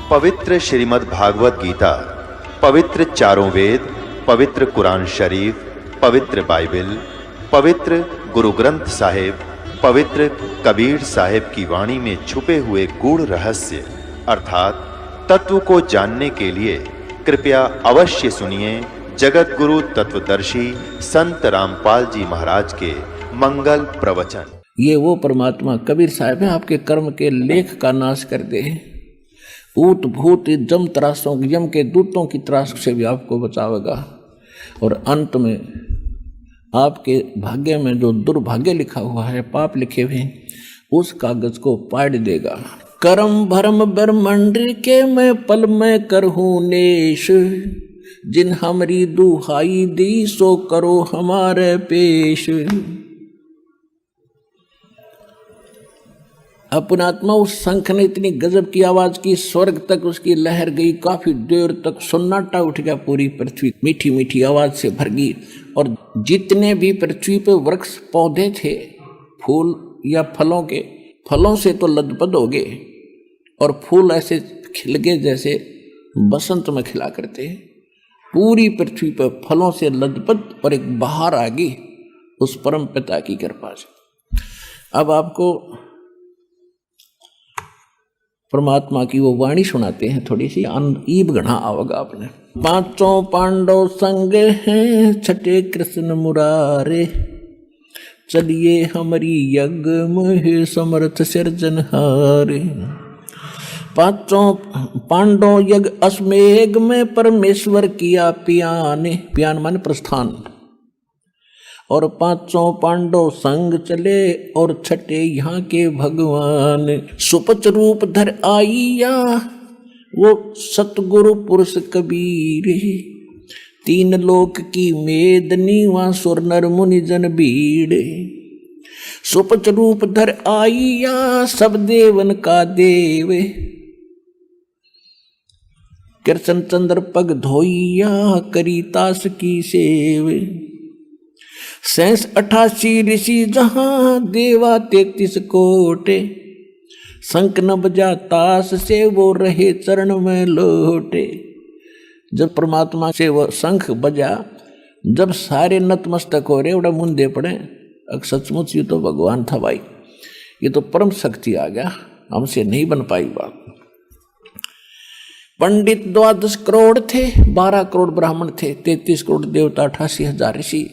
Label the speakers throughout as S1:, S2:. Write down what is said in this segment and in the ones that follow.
S1: पवित्र श्रीमद् भागवत गीता, पवित्र चारों वेद, पवित्र कुरान शरीफ, पवित्र बाइबल, पवित्र गुरु ग्रंथ साहिब, पवित्र कबीर साहिब की वाणी में छुपे हुए गूढ़ रहस्य अर्थात तत्व को जानने के लिए कृपया अवश्य सुनिए जगत गुरु तत्वदर्शी संत रामपाल जी महाराज के मंगल प्रवचन।
S2: ये वो परमात्मा कबीर साहब है, आपके कर्म के लेख का नाश कर दे। ऊत भूत जम त्रासों यम के दूतों की त्रास से भी आपको बचावेगा और अंत में आपके भाग्य में जो दुर्भाग्य लिखा हुआ है, पाप लिखे हुए हैं, उस कागज को पाड़ देगा। कर्म भरम ब्रह्मंड के मैं पल में करहूँ नेश, जिन हमारी दुहाई दी सो करो हमारे पेश। अपनात्मा उस शंख ने इतनी गजब की आवाज की, स्वर्ग तक उसकी लहर गई, काफी देर तक सन्नाटा उठ गया, पूरी पृथ्वी मीठी मीठी आवाज से भर गई। और जितने भी पृथ्वी पे वृक्ष पौधे थे, फूल या फलों के, फलों से तो लदपद हो गए और फूल ऐसे खिल गए जैसे बसंत में खिला करते हैं। पूरी पृथ्वी पर फलों से लदपद और एक बहार आ गई उस परम पिता की कृपा से। अब आपको परमात्मा की वो वाणी सुनाते हैं, थोड़ी सी ईब गढ़ा आओगा आपने। पांचों पांडव संग हैं, छठे कृष्ण मुरारे, चलिए हमारी यज्ञ में समर्थ सिरजनहारे। पांचों पांडव यज्ञ अश्वमेघ में परमेश्वर किया पियाने, पियान माने प्रस्थान। और पांचों पांडव संग चले और छठे यहाँ के भगवान। सुपच रूप धर आइया वो सतगुरु पुरुष कबीर, तीन लोक की मेदनी वहाँ सुर नर मुनि जन भीड़। सुपच रूप धर आइया सब देवन का देव, कृष्ण चंद्र पग धोइया करी तास की सेव। 88 ऋषि जहां देवा 33 कोटे, शंख न बजा तास से वो रहे चरण में लोटे। जब परमात्मा से वो शंख बजा, जब सारे नतमस्तक हो रहे, उड़ा मुंदे पड़े, अब सचमुच ये तो भगवान था भाई, ये तो परम शक्ति आ गया, हमसे नहीं बन पाई बात। पंडित 12 करोड़ थे, 12 करोड़ ब्राह्मण थे, 33 करोड़ देवता, 88,000 ऋषि।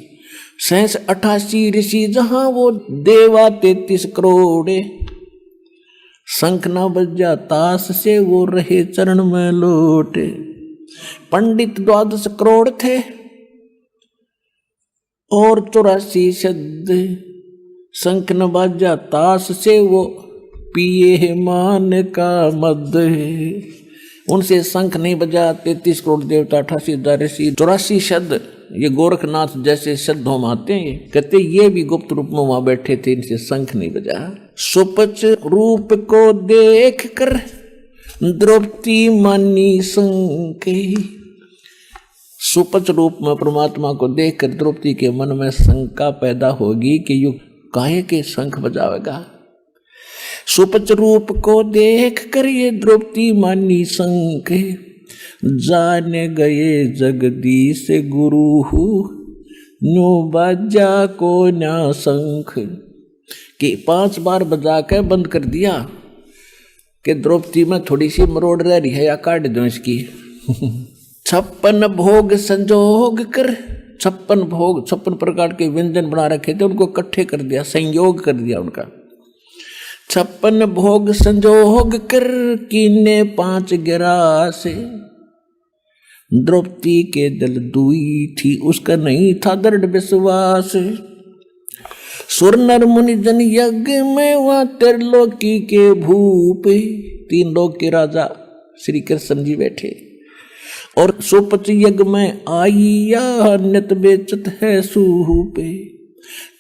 S2: 88 ऋषि जहां वो देवा 33 करोड़, शंख न बजा तास से वो रहे चरण में लोटे। पंडित 12 करोड़ थे और 84 शब्द, शंख न बजा तास से वो पिए मान का मद। उनसे शंख नहीं बजा 33 करोड़ देवता, 88,000 ऋषि, 84 शब्द। ये गोरखनाथ जैसे शब्द हम आते हैं, कहते ये भी गुप्त रूप में वहां बैठे थे, इनसे शंख नहीं बजा। सुपच रूप को देख कर द्रौपदी मानी शंख, सुपच रूप में परमात्मा को देख कर द्रौपदी के मन में शंका पैदा होगी कि यू काहे के शंख बजावेगा। सुपच रूप को देख कर ये द्रौपदी मानी शंख, जाने गए जगदीश गुरु नो बाजा को ना शंख। कि 5 बार बजा के बंद कर दिया कि द्रौपदी में थोड़ी सी मरोड़ रह रही है, या काट दो इसकी। 56 भोग संजोग कर, 56 भोग 56 प्रकार के व्यंजन बना रखे थे, उनको इकट्ठे कर दिया, संयोग कर दिया उनका। 56 भोग संजोग कर कीने 5 गिरास, द्रौपदी के दिल दुई थी, उसका नहीं था दृढ़ विश्वास। सुर नर मुनि जन यज्ञ में वहाँ त्रिलोकी के भूप, 3 लोक के राजा श्री कृष्ण जी बैठे। और सुपच यज्ञ में आइया नित बेचत है सूप,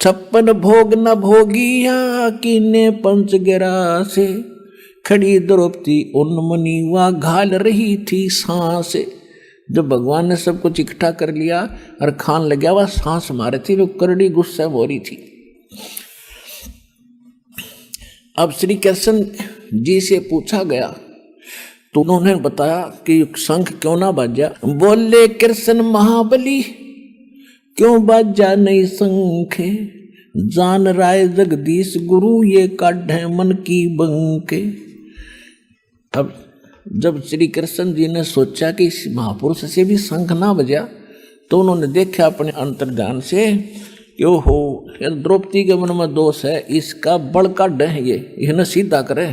S2: 56 भोग न भोगिया कीने 5 गिरास। खड़ी द्रौपदी उन मुनि वहाँ घाल रही थी सांस। जब भगवान ने सब कुछ इकट्ठा कर लिया और खान लग गया, वह सांस मारे थी, वो करड़ी गुस्सा हो रही थी। अब श्री कृष्ण जी से पूछा गया तो उन्होंने बताया कि शंख क्यों ना बाजा। बोले कृष्ण महाबली क्यों बाजा नहीं शंख, जान राय जगदीश गुरु ये काढ़े मन की बंके। अब जब श्री कृष्ण जी ने सोचा कि इस महापुरुष से भी शंख ना बजा, तो उन्होंने देखा अपने अंतर्ज्ञान से कि ओहो द्रौपदी के मन में दोष है, इसका बड़ काढ़ है, ये न सीधा करे।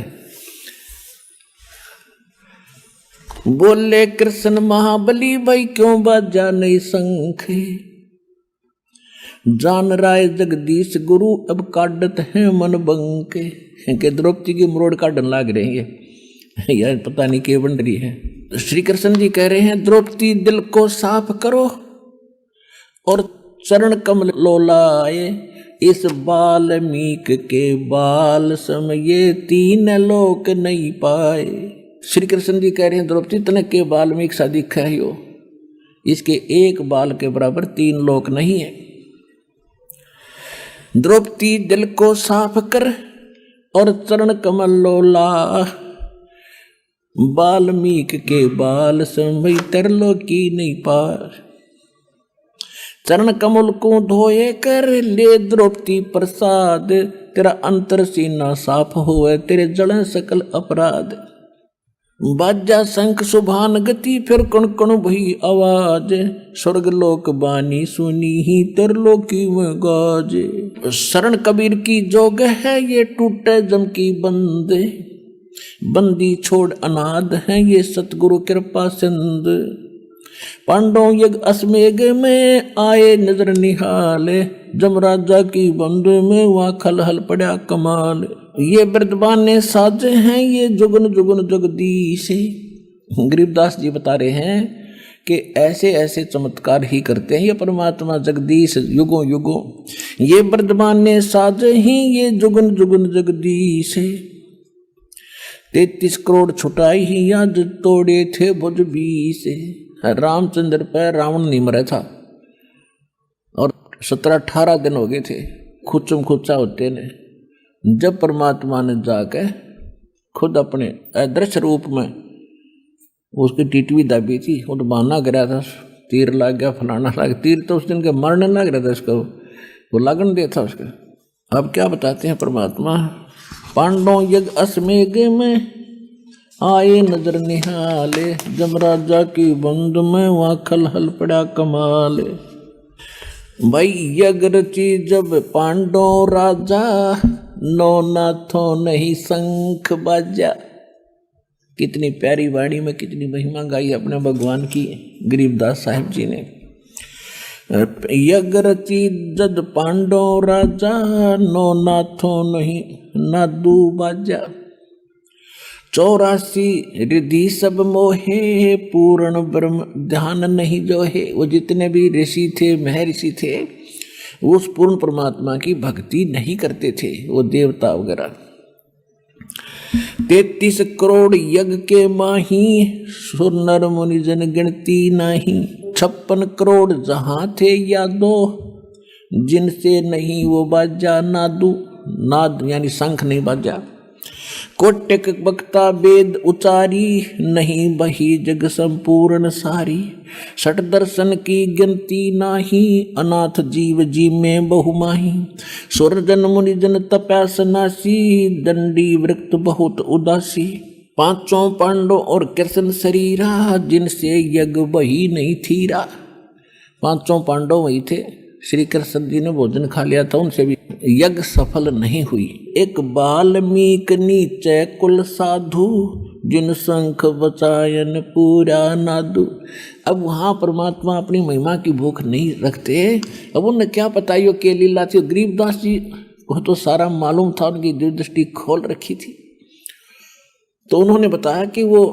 S2: बोले कृष्ण महाबली भाई क्यों बाजा नहीं शंख, जान राय जगदीश गुरु अब काढ़त है मन बंके। के द्रौपदी की मरोड़ काढ़न लाग रही है, यार पता नहीं क्या बन रही है। श्री कृष्ण जी कह रहे हैं द्रौपदी दिल को साफ करो और चरण कमल लोलाए, इस बाल्मीक के बाल सम ये तीन लोक नहीं पाए। श्री कृष्ण जी कह रहे हैं द्रौपदी तने के बाल्मीक सा दिखा है हो, इसके एक बाल के बराबर तीन लोक नहीं है। द्रौपदी दिल को साफ कर और चरण कमल लोला, बाल्मीक के बाल समय तरलोकी नहीं पार। चरण कमल को धोए कर ले द्रौपदी प्रसाद, तेरा अंतर सीना साफ होए तेरे जलन सकल अपराध। बाजा शंख सुभान गति फिर कण कण भई आवाज, स्वर्ग लोक बानी सुनी ही तरलोकी में गाजे। शरण कबीर की जोग है ये टूटे जम की बंदे, बंदी छोड़ अनाद है ये सतगुरु कृपा सिंध। पांडव यज्ञ अश्वमेघ में आए नजर निहाले, जमराजा की बंद में वहाँ खलहल पड़ा कमाल। ये वृद्धबाने साजे हैं ये जुगन जुगन जगदीश। गरीबदास जी बता रहे हैं कि ऐसे ऐसे चमत्कार ही करते हैं ये परमात्मा जगदीश युगों युगों। ये वृद्धबाने साजे ही ये जुगन जुगन जगदीश। 33 करोड़ छुटाई ही आज तोड़े थे भुज 20। रामचंद्र पर रावण नहीं मरा था और 17-18 दिन हो गए थे खुचम खुचा होते ने। जब परमात्मा ने जाके खुद अपने अदृश्य रूप में उसकी टिटवी दाबी थी, वो तो बहाना गिरा था, तीर लग गया फलाना लग, तीर तो उस दिन के मरने लग रहा था उसको, वो लगन दे था उसका। अब क्या बताते हैं परमात्मा, पांडव यज्ञ अश्वमेघ में आए नजर निहाले, जमराजा की बंद में वहाँ खलहल पड़ा कमाल। भाई यज्ञ रची जब पांडव राजा, नो नाथों नहीं शंख बाजा। कितनी प्यारी वाणी में कितनी महिमा गाई अपने भगवान की गरीबदास साहिब जी ने। यज्ञ रची जद पांडव राजा, नो नाथों नहीं नादू बाजा। 84 रिद्धि सब मोहे, पूर्ण ब्रह्म ध्यान नहीं जो है। वो जितने भी ऋषि थे महर्षि थे वो उस पूर्ण परमात्मा की भक्ति नहीं करते थे, वो देवता वगैरह। 33 करोड़ यज्ञ के माही, सुर नर मुनि जन गिनती नहीं। 56 करोड़ जहां थे यादो, जिनसे नहीं वो बाजा नादू। नाद यानी शंख नहीं बाजा। कोटक बक्ता वेद उचारी, नहीं बही जग संपूर्ण सारी। 60 दर्शन की गिनती नाही, अनाथ जीव जी में बहुमाही। सुर जन मुनि जन तपस्नासी, दंडी वृक्त बहुत उदासी। 5 पांडव और कृष्ण शरीरा, जिनसे यज्ञ वही नहीं थीरा। 5 पांडव वही थे, श्री कृष्ण जी ने भोजन खा लिया था, उनसे भी यज्ञ सफल नहीं हुई। एक बाल्मीक नीचे कुल साधु, जिन शंख बचायन पूरा नादू। अब वहाँ परमात्मा अपनी महिमा की भूख नहीं रखते। अब उन्हें क्या पता ये के लीला थी। गरीबदास जी को तो सारा मालूम था, उनकी दृष्टि खोल रखी थी। तो उन्होंने बताया कि वो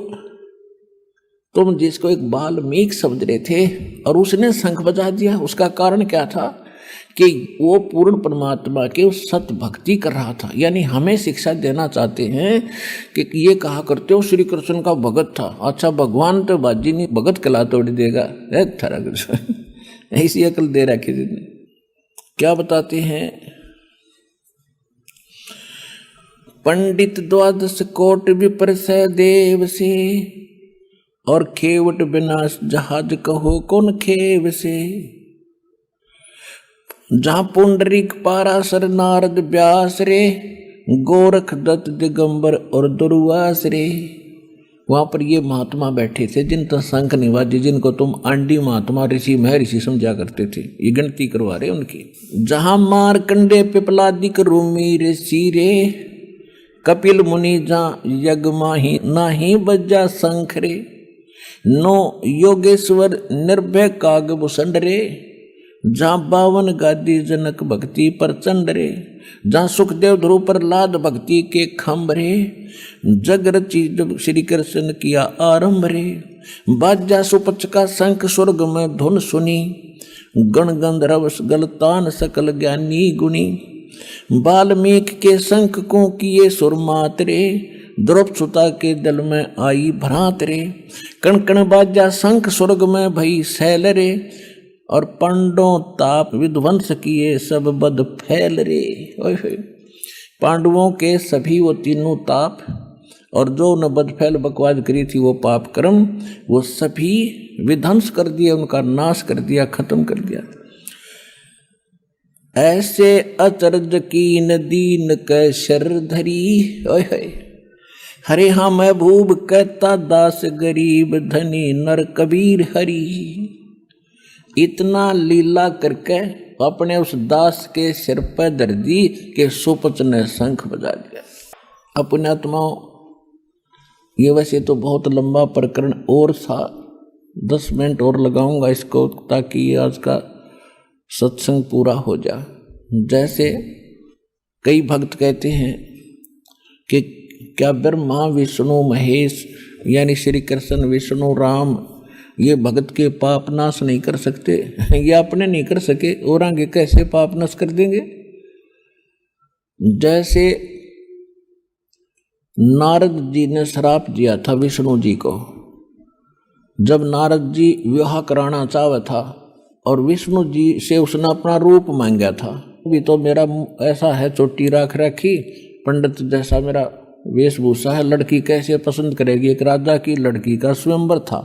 S2: तुम जिसको एक बाल्मीक समझ रहे थे और उसने शंख बजा दिया, उसका कारण क्या था कि वो पूर्ण परमात्मा के उस सत भक्ति कर रहा था। यानी हमें शिक्षा देना चाहते हैं कि ये कहा करते हो श्री कृष्ण का भगत था। अच्छा भगवान तो बाजी नहीं भगत कला तोड़ देगा, ऐसी अकल दे रखी थी। क्या बताते हैं पंडित द्वादश कोट विपर सहदेव से, और खेवट विनाश जहाज कहो कौन खेव से। जहां पुंडरीक पाराशर नारद व्यास रे, गोरख दत्त दिगंबर और दुर्वास रे। वहां पर ये महात्मा बैठे थे जिनका शंख निवाजी, जिनको तुम आंडी महात्मा ऋषि महर्षि समझा करते थे, ये गिनती करवा रहे उनकी। जहां मारकंडे पिपलादिक रूमी ऋषि रे, कपिल मुनि जहां यज्ञ माही नाही बज्जा शंख रे। नो योगेश्वर निर्भय काग भूषण रे, जहां 52 गादी जनक भक्ति प्रचंड रे। जहां सुखदेव ध्रुव प्रहलाद भक्ति के खम्भ रे, जग रची जब श्री कृष्ण किया आरंभ रे। बाजा सुपच का शंख स्वर्ग में धुन सुनी, गण गंधर्व गलतान सकल ज्ञानी गुणी। वाल्मीकि के शंख को किए सुर मातरे, द्रौपदी सुता के दल में आई भ्रांत रे। कण कण बाजा शंख स्वर्ग में भई सैल रे, और पांडवों ताप विध्वंस किए सब बद फैल रे। पांडवों के सभी वो तीनों ताप, और जो न बद फैल बकवाद करी थी वो पाप कर्म, वो सभी विध्वंस कर दिया, उनका नाश कर दिया, खत्म कर दिया। ऐसे अचरज कीन दीन कै शर धरी, हरे हाँ महबूब कहता दास गरीब धनी नर कबीर हरी। इतना लीला करके अपने उस दास के सिर पर धर दी कि सुपच ने शंख बजा दिया। अपने आत्माओं, ये वैसे तो बहुत लंबा प्रकरण और था, 10 मिनट और लगाऊंगा इसको ताकि आज का सत्संग पूरा हो जाए। जैसे कई भक्त कहते हैं कि क्या ब्रह्मा विष्णु महेश यानी श्री कृष्ण विष्णु राम ये भगत के पाप नाश नहीं कर सकते? ये अपने नहीं कर सके और आगे कैसे पाप नाश कर देंगे? जैसे नारद जी ने श्राप दिया था विष्णु जी को, जब नारद जी विवाह कराना चाहता था और विष्णु जी से उसने अपना रूप मांगा था। अभी तो मेरा ऐसा है, चोटी राख रखी, पंडित जैसा मेरा वेशभूषा है, लड़की कैसे पसंद करेगी? एक राजा की लड़की का स्वयंवर था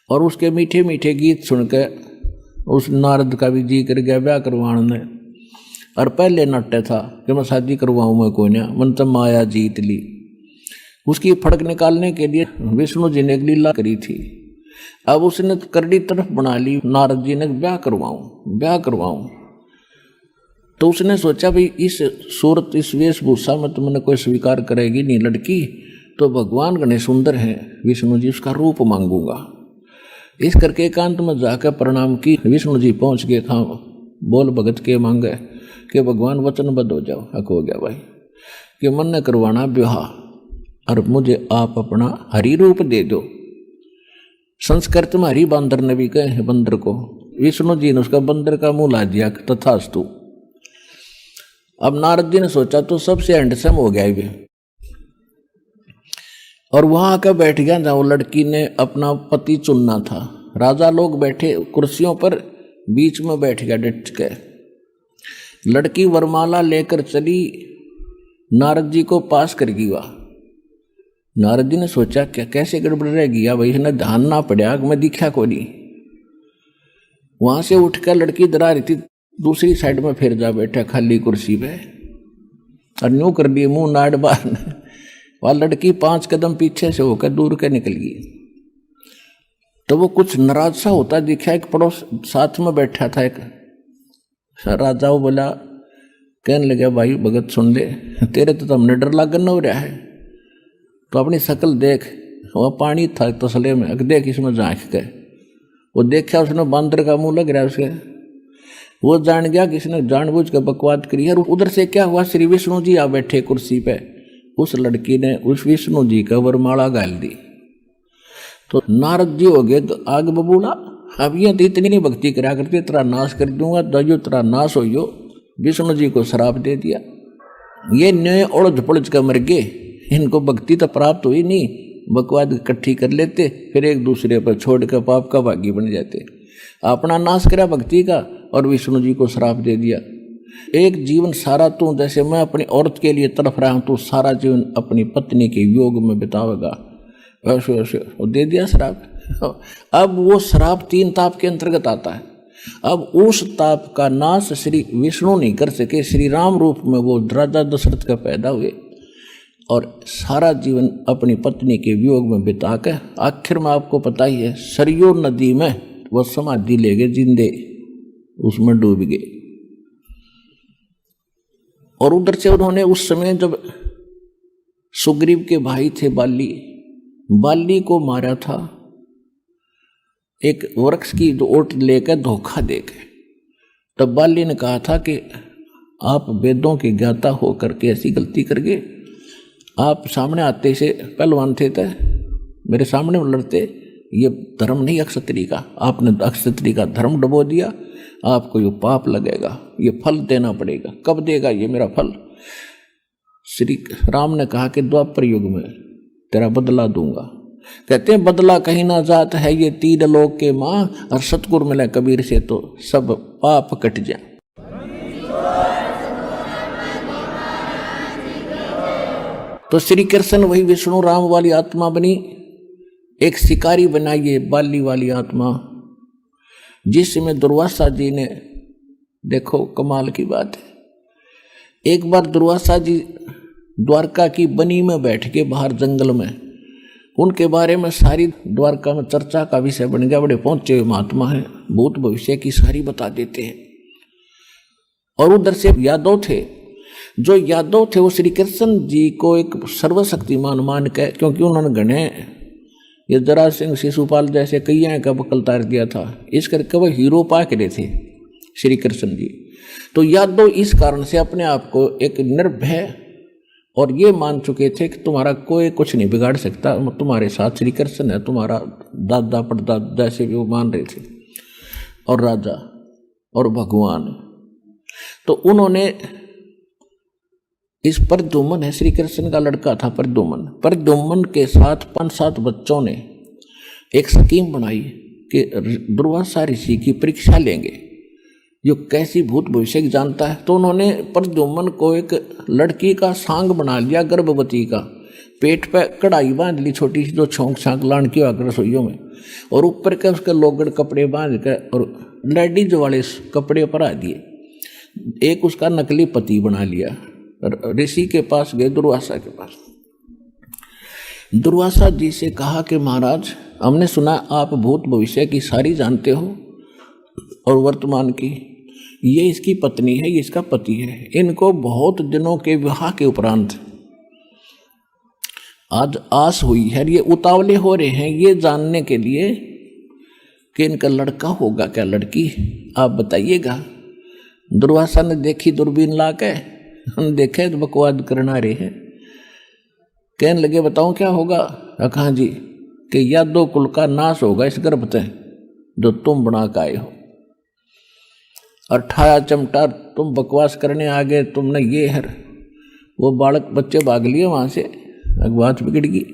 S2: और उसके मीठे मीठे गीत सुनकर उस नारद का भी जी कर गया ब्याह करवाने। और पहले नट्टे था कि मैं शादी करवाऊँ, मैं कोई ना, मन तो माया जीत ली। उसकी फड़क निकालने के लिए विष्णु जी ने एक लीला करी थी। अब उसने करड़ी तरफ बना ली, नारद जी ने ब्याह करवाऊँ। तो उसने सोचा भाई इस सूरत इस वेशभूषा में तो मैंने कोई स्वीकार करेगी नहीं लड़की, तो भगवान गणेश सुंदर हैं, विष्णु जी उसका रूप मांगूंगा। इस करके एकांत में जाकर प्रणाम की। विष्णु जी पहुंच गए था, बोल भगत के मांगे कि भगवान वचनबद्ध हो जाओ। हक हो गया भाई कि मन ने करवाना ब्याह और मुझे आप अपना हरि रूप दे दो। संस्कृत में हरि बंदर ने भी कहे बंदर को, विष्णु जी ने उसका बंदर का मुंह ला दिया, तथास्तु। अब नारद जी ने सोचा तो सबसे हैंडसम हो गया ये, और वहां आकर बैठ गया जहां वो लड़की ने अपना पति चुनना था। राजा लोग बैठे कुर्सियों पर, बीच में बैठ गया डट के। लड़की वरमाला लेकर चली, नारद जी को पास कर गया। नारद जी ने सोचा क्या कैसे गड़बड़ रह गया भाई, इसने ध्यान ना पड़ा, मैं दिखा को नहीं। वहां से उठकर लड़की डरा रही थी, दूसरी साइड में फिर जा बैठा खाली कुर्सी पे और न्यू कर लिए मुंह नाड़ बाहर। वह लड़की 5 कदम पीछे से होकर दूर के निकल गई। तो वो कुछ नाराज सा होता दिखा। एक पड़ोस साथ में बैठा था, एक राजा, वो बोला, कहने लगा भाई भगत सुन ले, तेरे तो हमने डर लागन हो रहा है, तो अपनी शक्ल देख। वह पानी था तसले में, देख इसमें झांक के। वो देखा, उसने बंदर का मुंह लग रहा है उसे। वो जान गया कि इसने जानबूझ के बकवाद करी है। उधर से क्या हुआ, श्री विष्णु जी आ बैठे कुर्सी पे। उस लड़की ने उस विष्णु जी का वरमाला गाल दी। तो नारद जी हो गए तो आग बबूला, अब ये तो इतनी नहीं भक्ति करा करते, तेरा नाश कर दूंगा, दयो तेरा नाश हो। विष्णु जी को श्राप दे दिया। ये नए उड़द पुड़ज का मर गए, इनको भक्ति तो प्राप्त हुई नहीं, बकवाद इकट्ठी कर लेते, फिर एक दूसरे पर छोड़ कर पाप का भागी बन जाते। अपना नाश करा भक्ति का और विष्णु जी को श्राप दे दिया। एक जीवन सारा तू, जैसे मैं अपनी औरत के लिए तड़प रहा हूं, तू सारा जीवन अपनी पत्नी के वियोग में बितावेगा, वैसे वैसे वो दे दिया श्राप। अब वो श्राप 3 ताप के अंतर्गत आता है। अब उस ताप का नाश श्री विष्णु नहीं कर सके, श्री राम रूप में वो राजा दशरथ का पैदा हुए और सारा जीवन अपनी पत्नी के वियोग में बिता के आखिर में आपको पता ही है सरयू नदी में वो समाधि ले गए, जिंदे उसमें डूब गए। और उधर से उन्होंने उस समय जब सुग्रीव के भाई थे बाली को मारा था, एक वृक्ष की ओट लेकर धोखा देकर। तब बाली ने कहा था कि आप वेदों के ज्ञाता होकर के ऐसी गलती कर गए, आप सामने आते से पहलवान थे, मेरे सामने लड़ते, ये धर्म नहीं अक्षत्री का, आपने अक्षत्री का धर्म डुबो दिया, आपको ये पाप लगेगा, ये फल देना पड़ेगा। कब देगा ये मेरा फल? श्री राम ने कहा कि द्वापर युग में तेरा बदला दूंगा। कहते हैं बदला कहीं ना जात है ये 3 लोक के माँ, और सतगुरु मिले कबीर से तो सब पाप कट जाए। तो श्री कृष्ण वही विष्णु राम वाली आत्मा बनी, एक शिकारी बनाइए बाली वाली आत्मा, जिसमें दुर्वासा जी ने, देखो कमाल की बात है, एक बार दुर्वासा जी द्वारका की बनी में बैठ के बाहर जंगल में, उनके बारे में सारी द्वारका में चर्चा का विषय बन गया। बड़े पहुंचे हुए महात्मा हैं, भूत भविष्य की सारी बता देते हैं। और उधर से यादव थे, जो यादव थे वो श्री कृष्ण जी को एक सर्वशक्तिमान मान के, क्योंकि उन्होंने गणे ये जरा सिंह शिशुपाल जैसे कई का बकल तार दिया था, इस करके वह हीरो पा के थे श्री कृष्ण जी। तो यादव इस कारण से अपने आप को एक निर्भय और ये मान चुके थे कि तुम्हारा कोई कुछ नहीं बिगाड़ सकता, तुम्हारे साथ श्री कृष्ण है, तुम्हारा दादा परदादा जैसे भी वो मान रहे थे, और राजा और भगवान। तो उन्होंने इस प्रद्युम्न है, श्री कृष्ण का लड़का था प्रद्युम्न के साथ 5-7 बच्चों ने एक स्कीम बनाई कि दुर्वासा ऋषि की परीक्षा लेंगे, जो कैसी भूत भविष्य जानता है। तो उन्होंने प्रद्युम्न को एक लड़की का सांग बना लिया, गर्भवती का, पेट पे कढ़ाई बांध ली छोटी सी, जो छोंक छांक लान की आकर रसोइयों में, और ऊपर के उसके लोगड़ कपड़े बांध कर और लेडीज वाले कपड़े परा दिए। एक उसका नकली पति बना लिया, ऋषि के पास गए, दुर्वासा के पास। दुर्वासा जी से कहा कि महाराज, हमने सुना आप भूत भविष्य की सारी जानते हो और वर्तमान की, ये इसकी पत्नी है, ये इसका पति है, इनको बहुत दिनों के विवाह के उपरांत आज आस हुई है, ये उतावले हो रहे हैं ये जानने के लिए कि इनका लड़का होगा क्या लड़की, आप बताइएगा। दुर्वासा ने देखी दूरबीन ला के, हम देखे तो बकवाद करना रहे हैं, कहने लगे बताओ क्या होगा? कहा जी कि यादव कुल का नाश होगा इस गर्भ से जो तुम बना के आए हो, और ठाया चमटा तुम बकवास करने आ गए, तुमने ये है, वो बालक बच्चे भाग लिए वहाँ से, बात बिगड़ गई।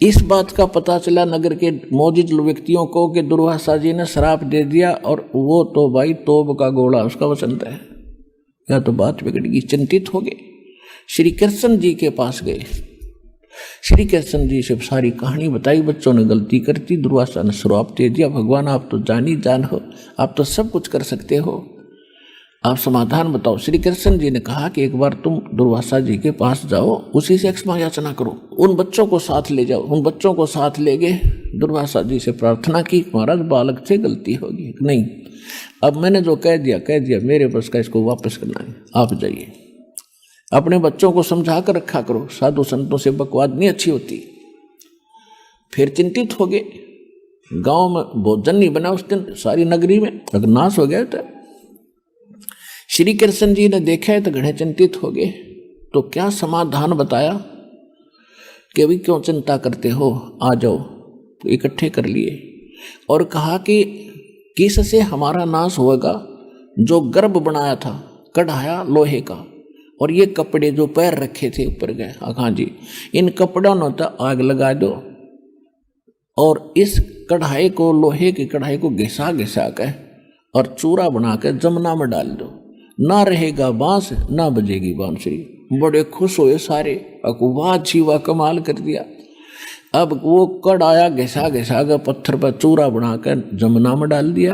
S2: इस बात का पता चला नगर के मौजूद व्यक्तियों को कि दुर्वासा जी ने श्राप दे दिया, और वो तो भाई तोब का गोला उसका वसंत है, या तो बात बिगड़ गई। चिंतित हो गए, श्री कृष्ण जी के पास गए, श्री कृष्ण जी से सारी कहानी बताई। बच्चों ने गलती कर दी, दुर्वासा ने श्राप दे दिया, भगवान आप तो जानी जान हो, आप तो सब कुछ कर सकते हो, आप समाधान बताओ। श्री कृष्ण जी ने कहा कि एक बार तुम दुर्वासा जी के पास जाओ, उसी से क्षमा याचना करो, उन बच्चों को साथ ले जाओ। उन बच्चों को साथ ले गए, दुर्वासा जी से प्रार्थना की, महाराज बालक से गलती होगी, नहीं अब मैंने जो कह दिया, मेरे बस का इसको वापस करना है, आप जाइए। अपने बच्चों को समझा कर रखा करो, साधु संतों से बकवाद नहीं अच्छी होती। फिर चिंतित हो गए, गांव में भोजन नहीं बना उस दिन, सारी नगरी में नाश हो गया था। श्री कृष्ण जी ने देखा है तो घने चिंतित हो गए, तो क्या समाधान बताया कि अभी क्यों चिंता करते हो, आ जाओ। तो इकट्ठे कर लिए और कहा कि किससे हमारा नाश होगा? जो गर्भ बनाया था कढ़ाया लोहे का, और ये कपड़े जो पैर रखे थे ऊपर गए, हाँ जी, इन कपड़ों ने तो आग लगा दो, और इस कढ़ाई को, लोहे की कढ़ाई को घिसा घिसा कर और चूरा बना कर जमुना में डाल दो। ना रहेगा बांस ना बजेगी बांसुरी। बड़े खुश हुए सारे, वाह जी वाह, कमाल कर दिया। अब वो कड़ आया, घिसा घिसा कर पत्थर पर चूरा बनाकर जमुना में डाल दिया।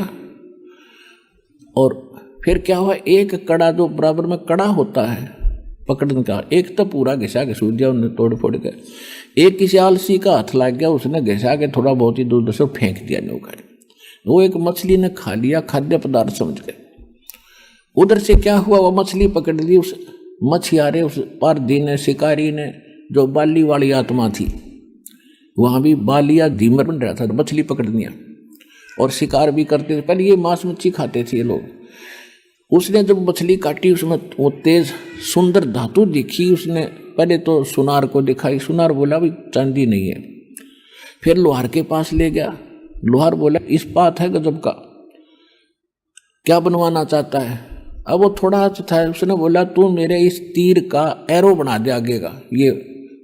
S2: और फिर क्या हुआ, एक कड़ा जो बराबर में कड़ा होता है पकड़ने का, एक तो पूरा घिसा घिसू दिया उन्हें तोड़ फोड़ के। एक किसी आलसी का हाथ लग गया, उसने घिसा के थोड़ा बहुत ही दूर से फेंक दिया नौका। वो एक मछली ने खा लिया, खाद्य पदार्थ समझ के। उधर से क्या हुआ, वो मछली पकड़ ली उस मछियारे, उस पारधी ने, शिकारी ने, जो बाली वाली आत्मा थी। वहां भी बालिया धीमर बन रहा था, मछली पकड़नी और शिकार भी करते थे। पहले ये मांस मच्छी खाते थे ये लोग। उसने जब मछली काटी, उसमें वो तेज सुंदर धातु दिखी। उसने पहले तो सुनार को दिखाई। सुनार बोला भाई चांदी नहीं है। फिर लोहार के पास ले गया। लोहार बोला इस्पात है गजब का, क्या बनवाना चाहता है। अब वो थोड़ा था, उसने बोला तू मेरे इस तीर का एरो बना दे आगे का, ये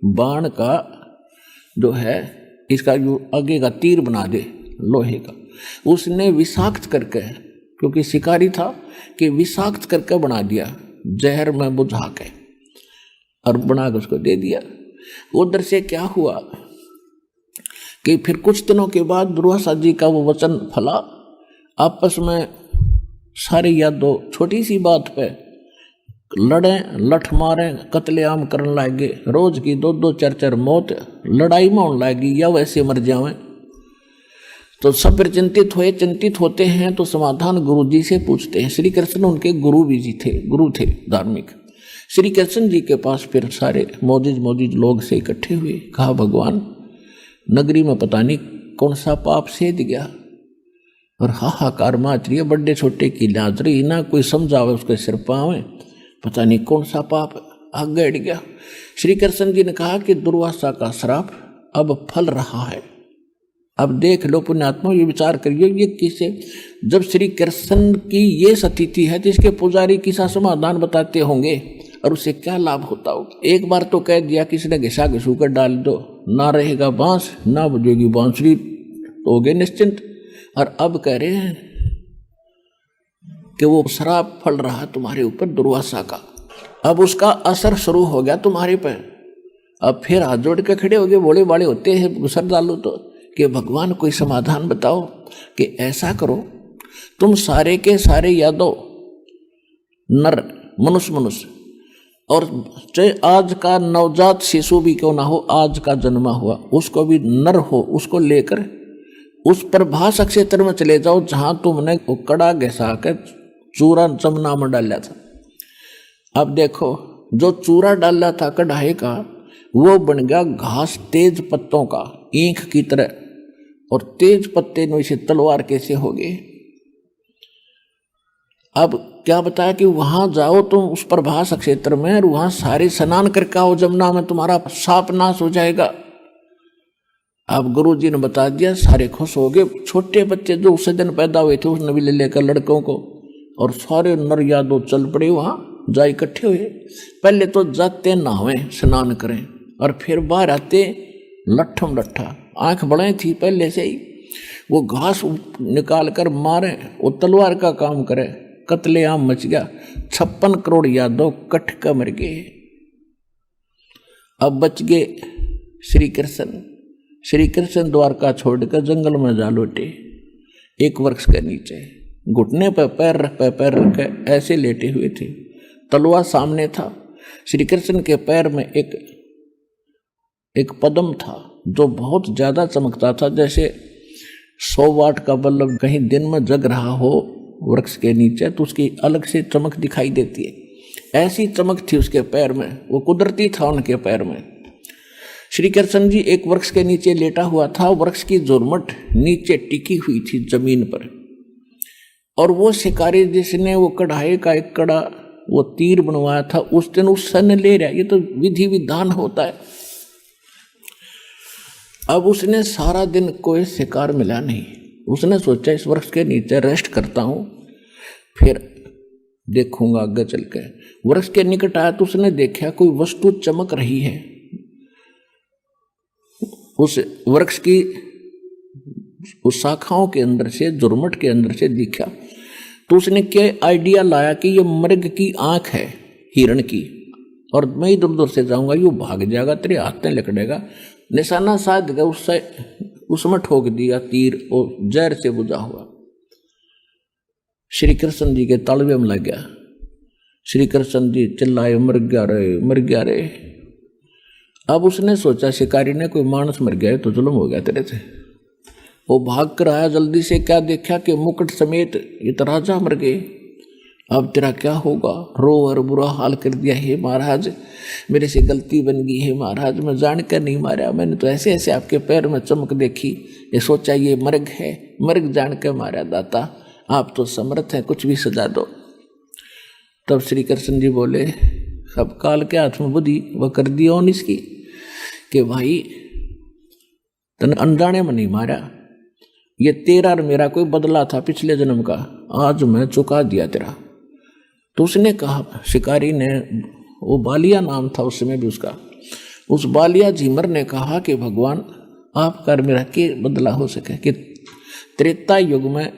S2: बाण का जो है इसका जो आगे का तीर बना दे लोहे का। उसने विषाक्त करके, क्योंकि शिकारी था, कि विषाक्त करके बना दिया, जहर में बुझा के और बना के उसको दे दिया। उधर से क्या हुआ कि फिर कुछ दिनों के बाद दुर्वासा जी का वो वचन फला। आपस में सारे यादव छोटी सी बात पे लड़े, लठ मारे, कत्लेआम करने लगे। रोज की 2-2 4-4 मौत लड़ाई में होने लगी, या वैसे मर जावे। तो सब फिर चिंतित हुए। चिंतित होते हैं तो समाधान गुरु जी से पूछते हैं। श्री कृष्ण उनके गुरु भी जी थे, गुरु थे धार्मिक। श्री कृष्ण जी के पास फिर सारे मोजिज लोग से इकट्ठे हुए। कहा भगवान, नगरी में पता नहीं कौन सा पाप सेध गया और हाहाकार माच रही है, बड़े छोटे की लाज रही ना, कोई समझावे उसके सिर पावे, पता नहीं कौन सा पाप आगे अड़ गया। श्री कृष्ण जी ने कहा कि दुर्वासा का श्राप अब फल रहा है। अब देख लो पुण्यात्मा, ये विचार करिए, ये किसे, जब श्री कृष्ण की ये स्थिति है तो इसके पुजारी किसा समाधान बताते होंगे और उससे क्या लाभ होता होगा। एक बार तो कह दिया किसी ने घिसा घिसू कर डाल दो, ना रहेगा बांस ना बजेगी बांसुरी, तो हो गए निश्चिंत। और अब कह रहे हैं कि वो श्राप फल रहा तुम्हारे ऊपर दुर्वासा का, अब उसका असर शुरू हो गया तुम्हारे पर। अब फिर हाथ जोड़ के खड़े हो गए, बोले बाले होते हैं, गुसर डालो तो कि भगवान कोई समाधान बताओ कि ऐसा करो, तुम सारे के सारे यादव नर मनुष्य और चाहे आज का नवजात शिशु भी क्यों ना हो, आज का जन्मा हुआ उसको भी नर हो, उसको लेकर उस प्रभास क्षेत्र में चले जाओ जहां तुमने वो कड़ा घिसा कर चूरा जमुना में डाला था। अब देखो जो चूरा डाला था कढ़ाई का, वो बन गया घास तेज पत्तों का, ईंख की तरह। और तेज पत्ते में से तलवार कैसे हो गए। अब क्या बताया कि वहां जाओ तुम उस प्रभास क्षेत्र में, और वहां सारे स्नान करके आओ जमुना में, तुम्हारा साप नाश हो जाएगा। अब गुरु जी ने बता दिया, सारे खुश हो गए। छोटे बच्चे जो उस दिन पैदा हुए थे उसने भी ले लेकर लड़कों को, और सारे नर यादव चल पड़े वहां जा इकट्ठे हुए। पहले तो जाते नहावे स्नान करें, और फिर बाहर आते लट्ठम लट्ठा, आंख बड़े थी पहले से ही, वो घास निकाल कर मारे, वो तलवार का काम करे, कत्लेआम मच गया। 56 करोड़ यादव कट कर मर गए। अब बच गए श्री कृष्ण। श्री कृष्ण द्वारका छोड़कर जंगल में जा लौटे, एक वृक्ष के नीचे घुटने पर पैर रख के ऐसे लेटे हुए थे। तलवार सामने था। श्री कृष्ण के पैर में एक पद्म था जो बहुत ज्यादा चमकता था, जैसे 100 वाट का बल्ब कहीं दिन में जग रहा हो वृक्ष के नीचे तो उसकी अलग से चमक दिखाई देती है। ऐसी चमक थी उसके पैर में, वो कुदरती था उनके पैर में। श्री कृष्ण जी एक वृक्ष के नीचे लेटा हुआ था। वृक्ष की जुर्मट नीचे टिकी हुई थी जमीन पर, और वो शिकारी जिसने वो कढ़ाई का एक कड़ा वो तीर बनवाया था, उस दिन उससे न ले रहा। ये तो विधि विधान होता है। अब उसने सारा दिन कोई शिकार मिला नहीं। उसने सोचा इस वृक्ष के नीचे रेस्ट करता हूं, फिर देखूंगा आगे चल के। वृक्ष के निकट आया तो उसने देखा कोई वस्तु चमक रही है। उस वृक्ष की उस शाखाओं के अंदर से, जुर्मट के अंदर से दिखा तो उसने क्या आइडिया लाया कि ये मृग की आंख है हिरण की, और मैं इधर उधर से जाऊंगा, यू भाग जाएगा, तेरे हाथ में लकड़ेगा, निशाना साध गया, उससे उसमें ठोक दिया तीर और जहर से बुझा हुआ। श्री कृष्ण जी के तालवे में लग गया। श्री कृष्ण जी चिल्लाए, मर गया रे, मर गया रे। अब उसने सोचा शिकारी ने कोई मानस मर गया है तो जुल्म हो गया तेरे से। वो भाग कर आया जल्दी से, क्या देखा कि मुकुट समेत ये तो राजा मर गए। अब तेरा क्या होगा? रो और बुरा हाल कर दिया, हे महाराज मेरे से गलती बन गई है महाराज, मैं जान कर नहीं मारा, मैंने तो ऐसे ऐसे आपके पैर में चमक देखी, ये सोचा ये मर्ग है, मर्ग जान कर मारा दाता, आप तो समर्थ हैं, कुछ भी सजा दो। तब श्री कृष्ण जी बोले, अब काल के हाथ में बुद्धि वह कर दी और इसकी कि भाई तने अनजाने में नहीं मारा, ये तेरा और मेरा कोई बदला था पिछले जन्म का, आज मैं चुका दिया तेरा। तो उसने कहा, शिकारी ने, वो बालिया नाम था उस समय भी उसका, उस बालिया झीमर ने कहा कि भगवान आपका और मेरा के बदला हो सके कि त्रेता युग में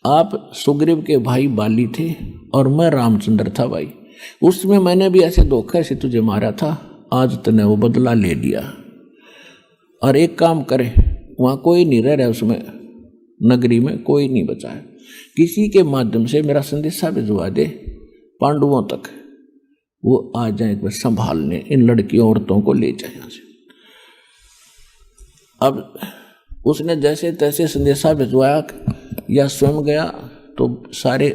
S2: आप सुग्रीव के भाई बाली थे और मैं रामचंद्र था भाई, उसमें मैंने भी ऐसे धोखे से तुझे मारा था, आज तूने वो बदला ले लिया। और एक काम करे, वहाँ कोई नहीं रह रहा, उसमें नगरी में कोई नहीं बचा है, किसी के माध्यम से मेरा संदेशा भिजवा दे पांडवों तक, वो आ जाए एक बार संभालने, इन लड़कियों औरतों को ले जाए यहाँ से। अब उसने जैसे तैसे संदेशा भिजवाया या स्वयं गया, तो सारे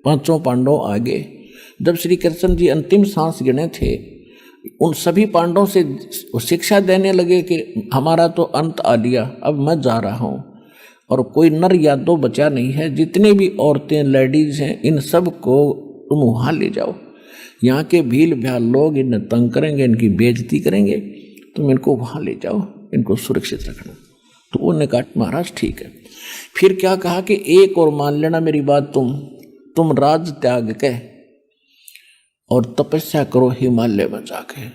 S2: पांचों पांडव आगे। जब श्री कृष्ण जी अंतिम सांस गिने थे, उन सभी पांडवों से शिक्षा देने लगे कि हमारा तो अंत आ लिया, अब मैं जा रहा हूँ, और कोई नर या दो बचा नहीं है, जितने भी औरतें लेडीज हैं इन सब को तुम वहाँ ले जाओ, यहाँ के भील भ्याल लोग इन्हें तंग करेंगे, इनकी बेइज्जती करेंगे, तुम इनको वहाँ ले जाओ, इनको सुरक्षित रखना। तो उन्होंने कहा महाराज ठीक है। फिर क्या कहा कि एक और मान लेना मेरी बात, तुम राज त्याग के और तपस्या करो हिमालय में जाके,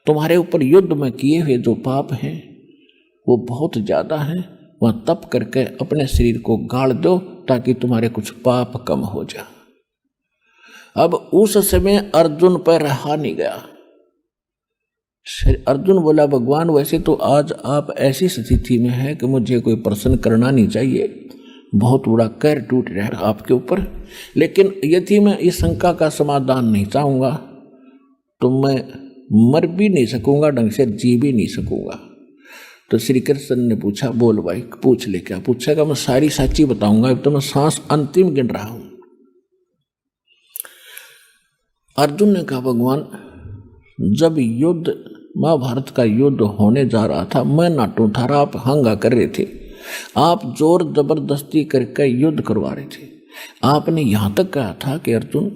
S2: तुम्हारे ऊपर युद्ध में किए हुए जो पाप हैं वो बहुत ज़्यादा हैं, वहाँ तप करके अपने शरीर को गाड़ दो ताकि तुम्हारे कुछ पाप कम हो जाए। अब उस समय अर्जुन पर रहा नहीं गया। अर्जुन बोला, भगवान वैसे तो आज आप ऐसी स्थिति में हैं कि मुझे कोई प्रश्न करना नहीं चाहिए, बहुत बड़ा कहर टूट रहा है आपके ऊपर, लेकिन यदि मैं इस शंका का समाधान नहीं चाहूँगा तो मैं मर भी नहीं सकूँगा, ढंग से जी भी नहीं सकूँगा। तो श्री कृष्ण ने पूछा, बोल भाई पूछ ले, क्या पूछेगा? मैं सारी सच्ची बताऊँगा, अब तो मैं सांस अंतिम गिन रहा हूँ। अर्जुन ने कहा, भगवान जब युद्ध महाभारत का युद्ध होने जा रहा था, मैं नाटू था, आप हंगा कर रहे थे, आप जोर जबरदस्ती करके युद्ध करवा रहे थे, आपने यहाँ तक कहा था कि अर्जुन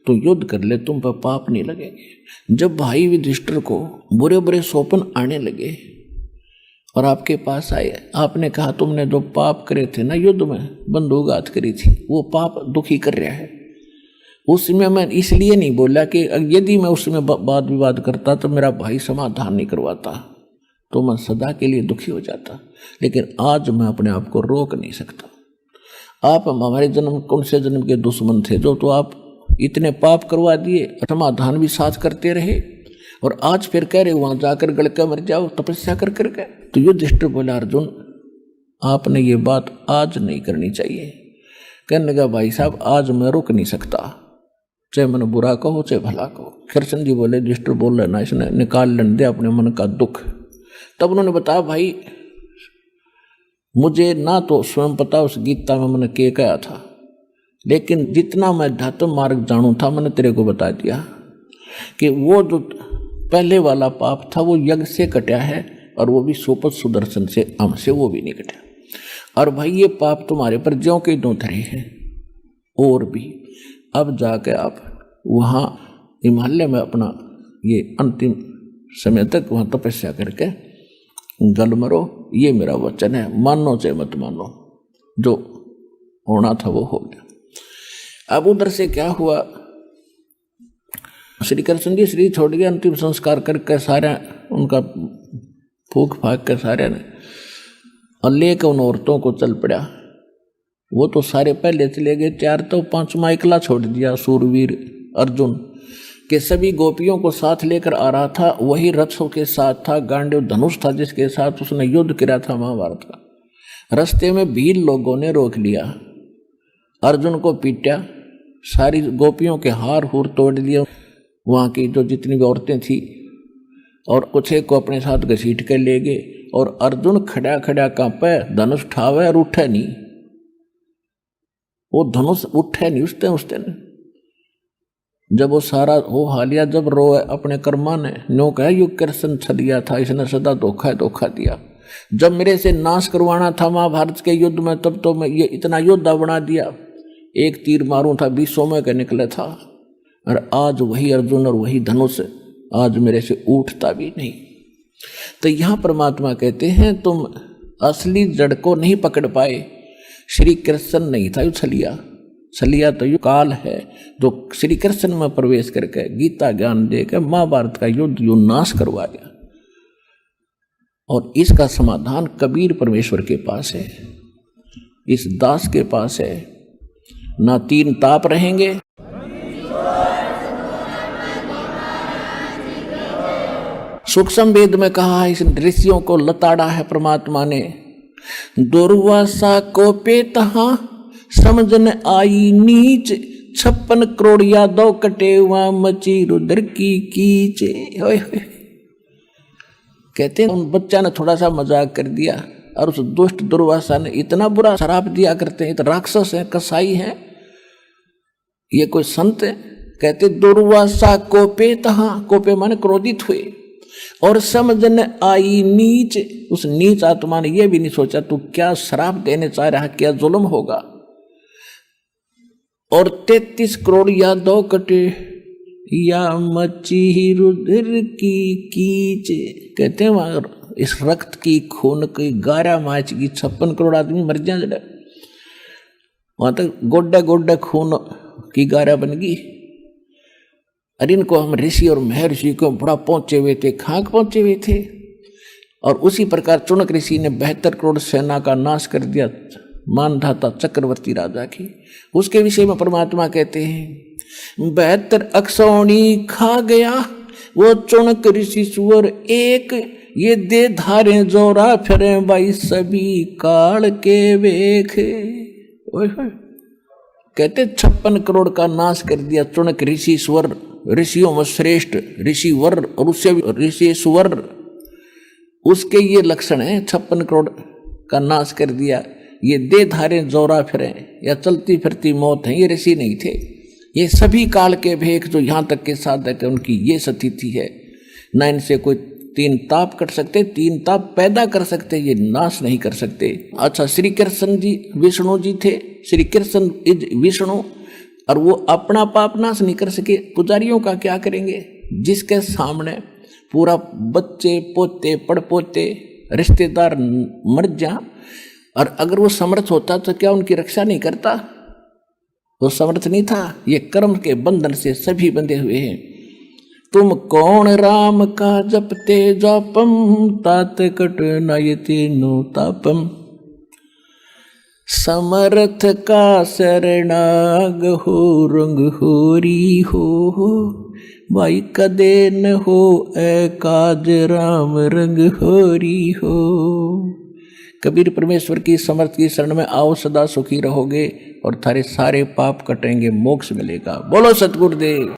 S2: तू युद्ध कर ले, तुम पर पाप नहीं लगेंगे। जब भाई युधिष्ठिर को बुरे बुरे स्वप्न आने लगे और आपके पास आए, आपने कहा तुमने जो पाप करे थे ना युद्ध में, बंदूकघात करी थी, वो पाप दुखी कर रहा है। उसमें मैं इसलिए नहीं बोला कि यदि मैं उसमें वाद विवाद करता तो मेरा भाई समाधान नहीं करवाता, तो मैं सदा के लिए दुखी हो जाता, लेकिन आज मैं अपने आप को रोक नहीं सकता। आप हमारे जन्म कौन से जन्म के दुश्मन थे जो तो आप इतने पाप करवा दिए, समाधान भी साथ करते रहे, और आज फिर कह रहे वहाँ जाकर गड़का मर जाओ तपस्या कर करके। तो युधिष्ठिर बोला, अर्जुन आपने ये बात आज नहीं करनी चाहिए। कहने लगा, भाई साहब आज मैं रुक नहीं सकता, चाहे मन बुरा कहो चाहे भला कहो। कृष्ण जी बोले, युधिष्ठिर बोल रहे ना, इसने निकाल लेने दे अपने मन का दुख। तब उन्होंने बताया, भाई मुझे ना तो स्वयं पता उस गीता में मैंने क्या कहा था, लेकिन जितना मैं अध्यात्म मार्ग जानू था मैंने तेरे को बता दिया कि वो जो पहले वाला पाप था वो यज्ञ से कटा है, और वो भी सोपत सुदर्शन से, हमसे वो भी नहीं कटा। और भाई ये पाप तुम्हारे पर ज्यों के त्यों धरे हैं और भी। अब जाके आप वहाँ हिमालय में अपना ये अंतिम समय तक वहाँ तपस्या करके गल मरो, ये मेरा वचन है, मानो चाहे मत मानो, जो होना था वो हो गया। अब उधर से क्या हुआ, श्री कृष्ण जी शरीर छोड़ गया, अंतिम संस्कार करके सारे उनका फूक फाक कर सारे ने, और लेकर उन औरतों को चल पड़ा वो तो सारे पहले चले गए 4, तो 5वां एकला छोड़ दिया। सूरवीर अर्जुन के सभी गोपियों को साथ लेकर आ रहा था, वही रथों के साथ था, गांडीव धनुष था जिसके साथ उसने युद्ध किया था महाभारत का। रास्ते में भीड़ लोगों ने रोक लिया, अर्जुन को पीटा, सारी गोपियों के हार हूर तोड़ दिए, वहाँ की जो जितनी भी औरतें थी, और कुछ एक को अपने साथ घसीट कर ले गए। और अर्जुन खड़ा खड़ा कांपे, धनुष ठावे और उठे नहीं, वो धनुष उठे नहीं उस दिन। जब वो सारा हो हालिया, जब रोए अपने कर्मा ने, नो कहा युग कृष्ण छलिया था, इसने सदा धोखा दिया। जब मेरे से नाश करवाना था महाभारत के युद्ध में, तब तो मैं ये इतना योद्धा बना दिया, एक तीर मारूं था 20 में का निकला था। और आज वही अर्जुन और वही धनुष आज मेरे से उठता भी नहीं। तो यहाँ परमात्मा कहते हैं तुम असली जड़ को नहीं पकड़ पाए। श्री कृष्ण नहीं था, छलिया तो यू काल है जो श्री कृष्ण में प्रवेश करके गीता ज्ञान देकर महाभारत का युद्ध यू नाश करवा गया। और इसका समाधान कबीर परमेश्वर के पास है, इस दास के पास है। ना 3 ताप रहेंगे, सूक्ष्म वेद में कहा, इस ऋषियों को लताड़ा है परमात्मा ने। दुर्वासा को पे तहा समझन आई नीच, 56 करोड़ यादव कटे हुआ मची रुद्र की कीचे। कहते हैं उन बच्चा ने थोड़ा सा मजाक कर दिया और उस दुष्ट दुर्वासा ने इतना बुरा शराप दिया करते हैं, तो राक्षस है, कसाई है, ये कोई संत है। कहते दुर्वासा कोपे तहा, कोपे माने क्रोधित हुए, और समझन आई नीच, उस नीच आत्मा ने यह भी नहीं सोचा तू क्या श्राप देने चाह रहा, क्या जुल्म होगा। और 33 करोड़ यादव कटे या मची रुद्र की कीचे। कहते हैं इस रक्त की खून की गारा माच की 56 करोड़ आदमी मर जाए, वहां तक गोड्डा खून की गारा बन गई। अरे इनको हम ऋषि और महर्षि को बड़ा पहुंचे हुए थे, खाक पहुंचे हुए थे। और उसी प्रकार चुनक ऋषि ने 72 करोड़ सेना का नाश कर दिया, मानधाता चक्रवर्ती राजा की। उसके विषय में परमात्मा कहते हैं 72 अक्षौणी खा गया वो चुनक ऋषि सुअर एक, ये दे धारे जोरा फिरे भाई सभी काल के वेखे। कहते 56 करोड़ का नाश कर दिया चुनक ऋषि स्वर, ऋषियों में श्रेष्ठ ऋषि वर, और उससे ऋषि सुवर, उसके ये लक्षण है। 56 करोड़ का नाश कर दिया, ये दे धारे जोरा फिरे या चलती फिरती मौत है, ये ऋषि नहीं थे। ये सभी काल के भेख जो यहाँ तक के साथ है, उनकी ये स्थिति है। ना इनसे कोई 3 ताप कट सकते, 3 ताप पैदा कर सकते, ये नाश नहीं कर सकते। अच्छा, श्री कृष्ण जी विष्णु जी थे, श्री कृष्ण विष्णु, और वो अपना पाप नाश नहीं कर सके, पुजारियों का क्या करेंगे जिसके सामने पूरा बच्चे पोते पड़पोते रिश्तेदार मर जा, और अगर वो समर्थ होता तो क्या उनकी रक्षा नहीं करता? वो समर्थ नहीं था। ये कर्म के बंधन से सभी बंधे हुए हैं। तुम कौन राम का जपते जापम, तात कट नयति नो तापम, समर्थ का शरणाग हो रंग होरी हो, भाई कदे न हो एकाज राम रंग होरी हो। कबीर परमेश्वर की समर्थ की शरण में आओ, सदा सुखी रहोगे और थारे सारे पाप कटेंगे, मोक्ष मिलेगा। बोलो सतगुरुदेव।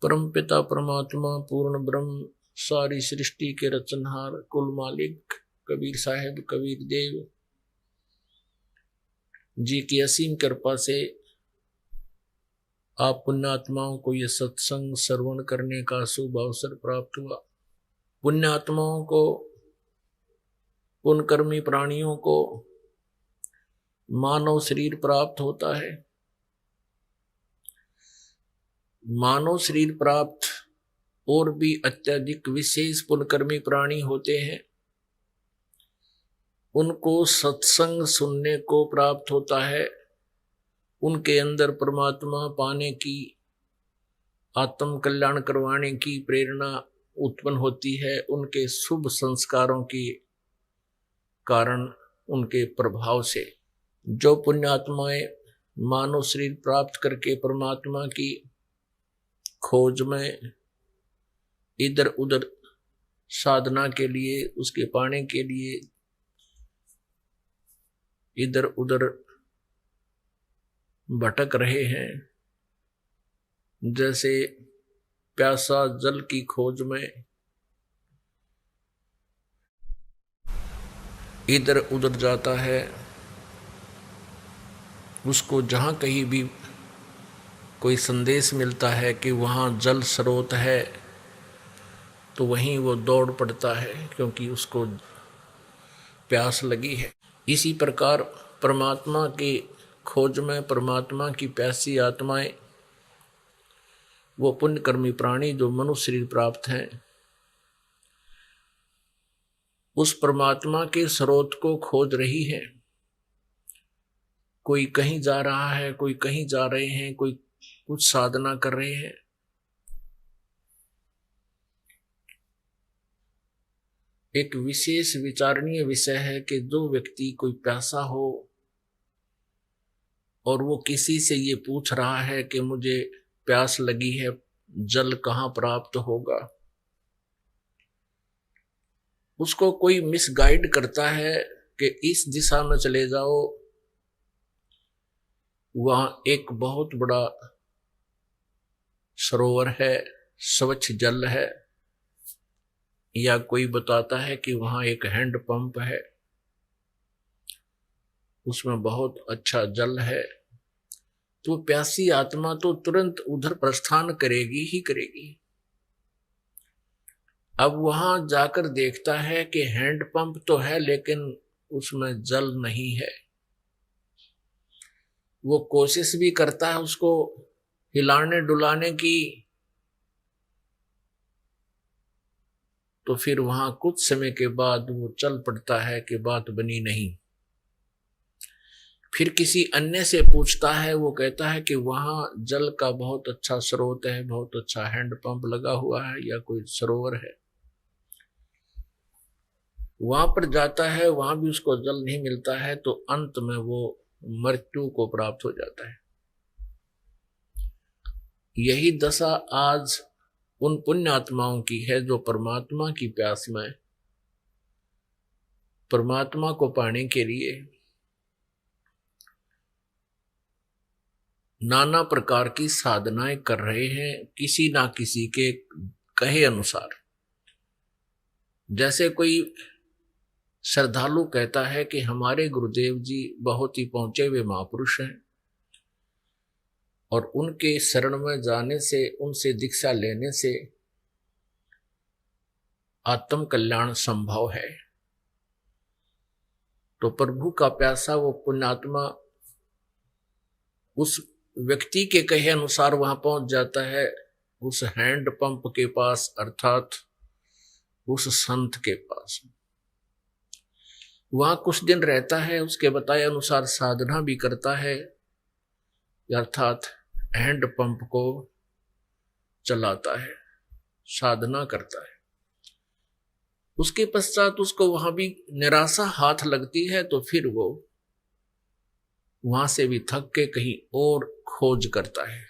S2: परम पिता परमात्मा पूर्ण ब्रह्म सारी सृष्टि के रचनहार कुल मालिक कबीर साहेब कबीर देव जी की असीम कृपा से आप पुण्यात्माओं को यह सत्संग श्रवण करने का शुभ अवसर प्राप्त हुआ। पुण्यात्माओं को, पुण्यकर्मी प्राणियों को मानव शरीर प्राप्त होता है। मानव शरीर प्राप्त और भी अत्यधिक विशेष पुण्यकर्मी प्राणी होते हैं, उनको सत्संग सुनने को प्राप्त होता है। उनके अंदर परमात्मा पाने की, आत्म कल्याण करवाने की प्रेरणा उत्पन्न होती है उनके शुभ संस्कारों के कारण, उनके प्रभाव से। जो पुण्यात्माएं मानव शरीर प्राप्त करके परमात्मा की खोज में इधर उधर साधना के लिए, उसके पाने के लिए इधर उधर भटक रहे हैं, जैसे प्यासा जल की खोज में इधर उधर जाता है, उसको जहाँ कहीं भी कोई संदेश मिलता है कि वहाँ जल स्रोत है तो वहीं वो दौड़ पड़ता है, क्योंकि उसको प्यास लगी है। इसी प्रकार परमात्मा की खोज में परमात्मा की प्यासी आत्माएं, वो पुण्यकर्मी प्राणी जो मनुष्य शरीर प्राप्त हैं, उस परमात्मा के स्रोत को खोज रही है। कोई कहीं जा रहा है, कोई कहीं जा रहे हैं, कोई कुछ साधना कर रहे हैं। एक विशेष विचारणीय विषय है कि जो व्यक्ति कोई प्यासा हो और वो किसी से ये पूछ रहा है कि मुझे प्यास लगी है, जल कहाँ प्राप्त होगा, उसको कोई मिसगाइड करता है कि इस दिशा में चले जाओ, वहां एक बहुत बड़ा सरोवर है, स्वच्छ जल है, या कोई बताता है कि वहां एक हैंड पंप है, उसमें बहुत अच्छा जल है। तो प्यासी आत्मा तो तुरंत उधर प्रस्थान करेगी ही करेगी। अब वहां जाकर देखता है कि हैंड पंप तो है लेकिन उसमें जल नहीं है। वो कोशिश भी करता है उसको हिलाने डुलाने की, तो फिर वहां कुछ समय के बाद वो चल पड़ता है कि बात बनी नहीं। फिर किसी अन्य से पूछता है, वो कहता है कि वहां जल का बहुत अच्छा स्रोत है, बहुत अच्छा हैंड पंप लगा हुआ है या कोई सरोवर है। वहां पर जाता है, वहां भी उसको जल नहीं मिलता है, तो अंत में वो मृत्यु को प्राप्त हो जाता है। यही दशा आज उन पुण्यात्माओं की है जो परमात्मा की प्यास में, परमात्मा को पाने के लिए नाना प्रकार की साधनाएं कर रहे हैं, किसी ना किसी के कहे अनुसार। जैसे कोई श्रद्धालु कहता है कि हमारे गुरुदेव जी बहुत ही पहुंचे हुए महापुरुष हैं और उनके शरण में जाने से, उनसे दीक्षा लेने से आत्म कल्याण संभव है। तो प्रभु का प्यासा वो पुण्यात्मा उस व्यक्ति के कहे अनुसार वहां पहुंच जाता है, उस हैंड पंप के पास, अर्थात उस संत के पास। वहां कुछ दिन रहता है, उसके बताए अनुसार साधना भी करता है, अर्थात हैंड पंप को चलाता है, साधना करता है। उसके पश्चात उसको वहां भी निराशा हाथ लगती है, तो फिर वो वहां से भी थक के कहीं और खोज करता है।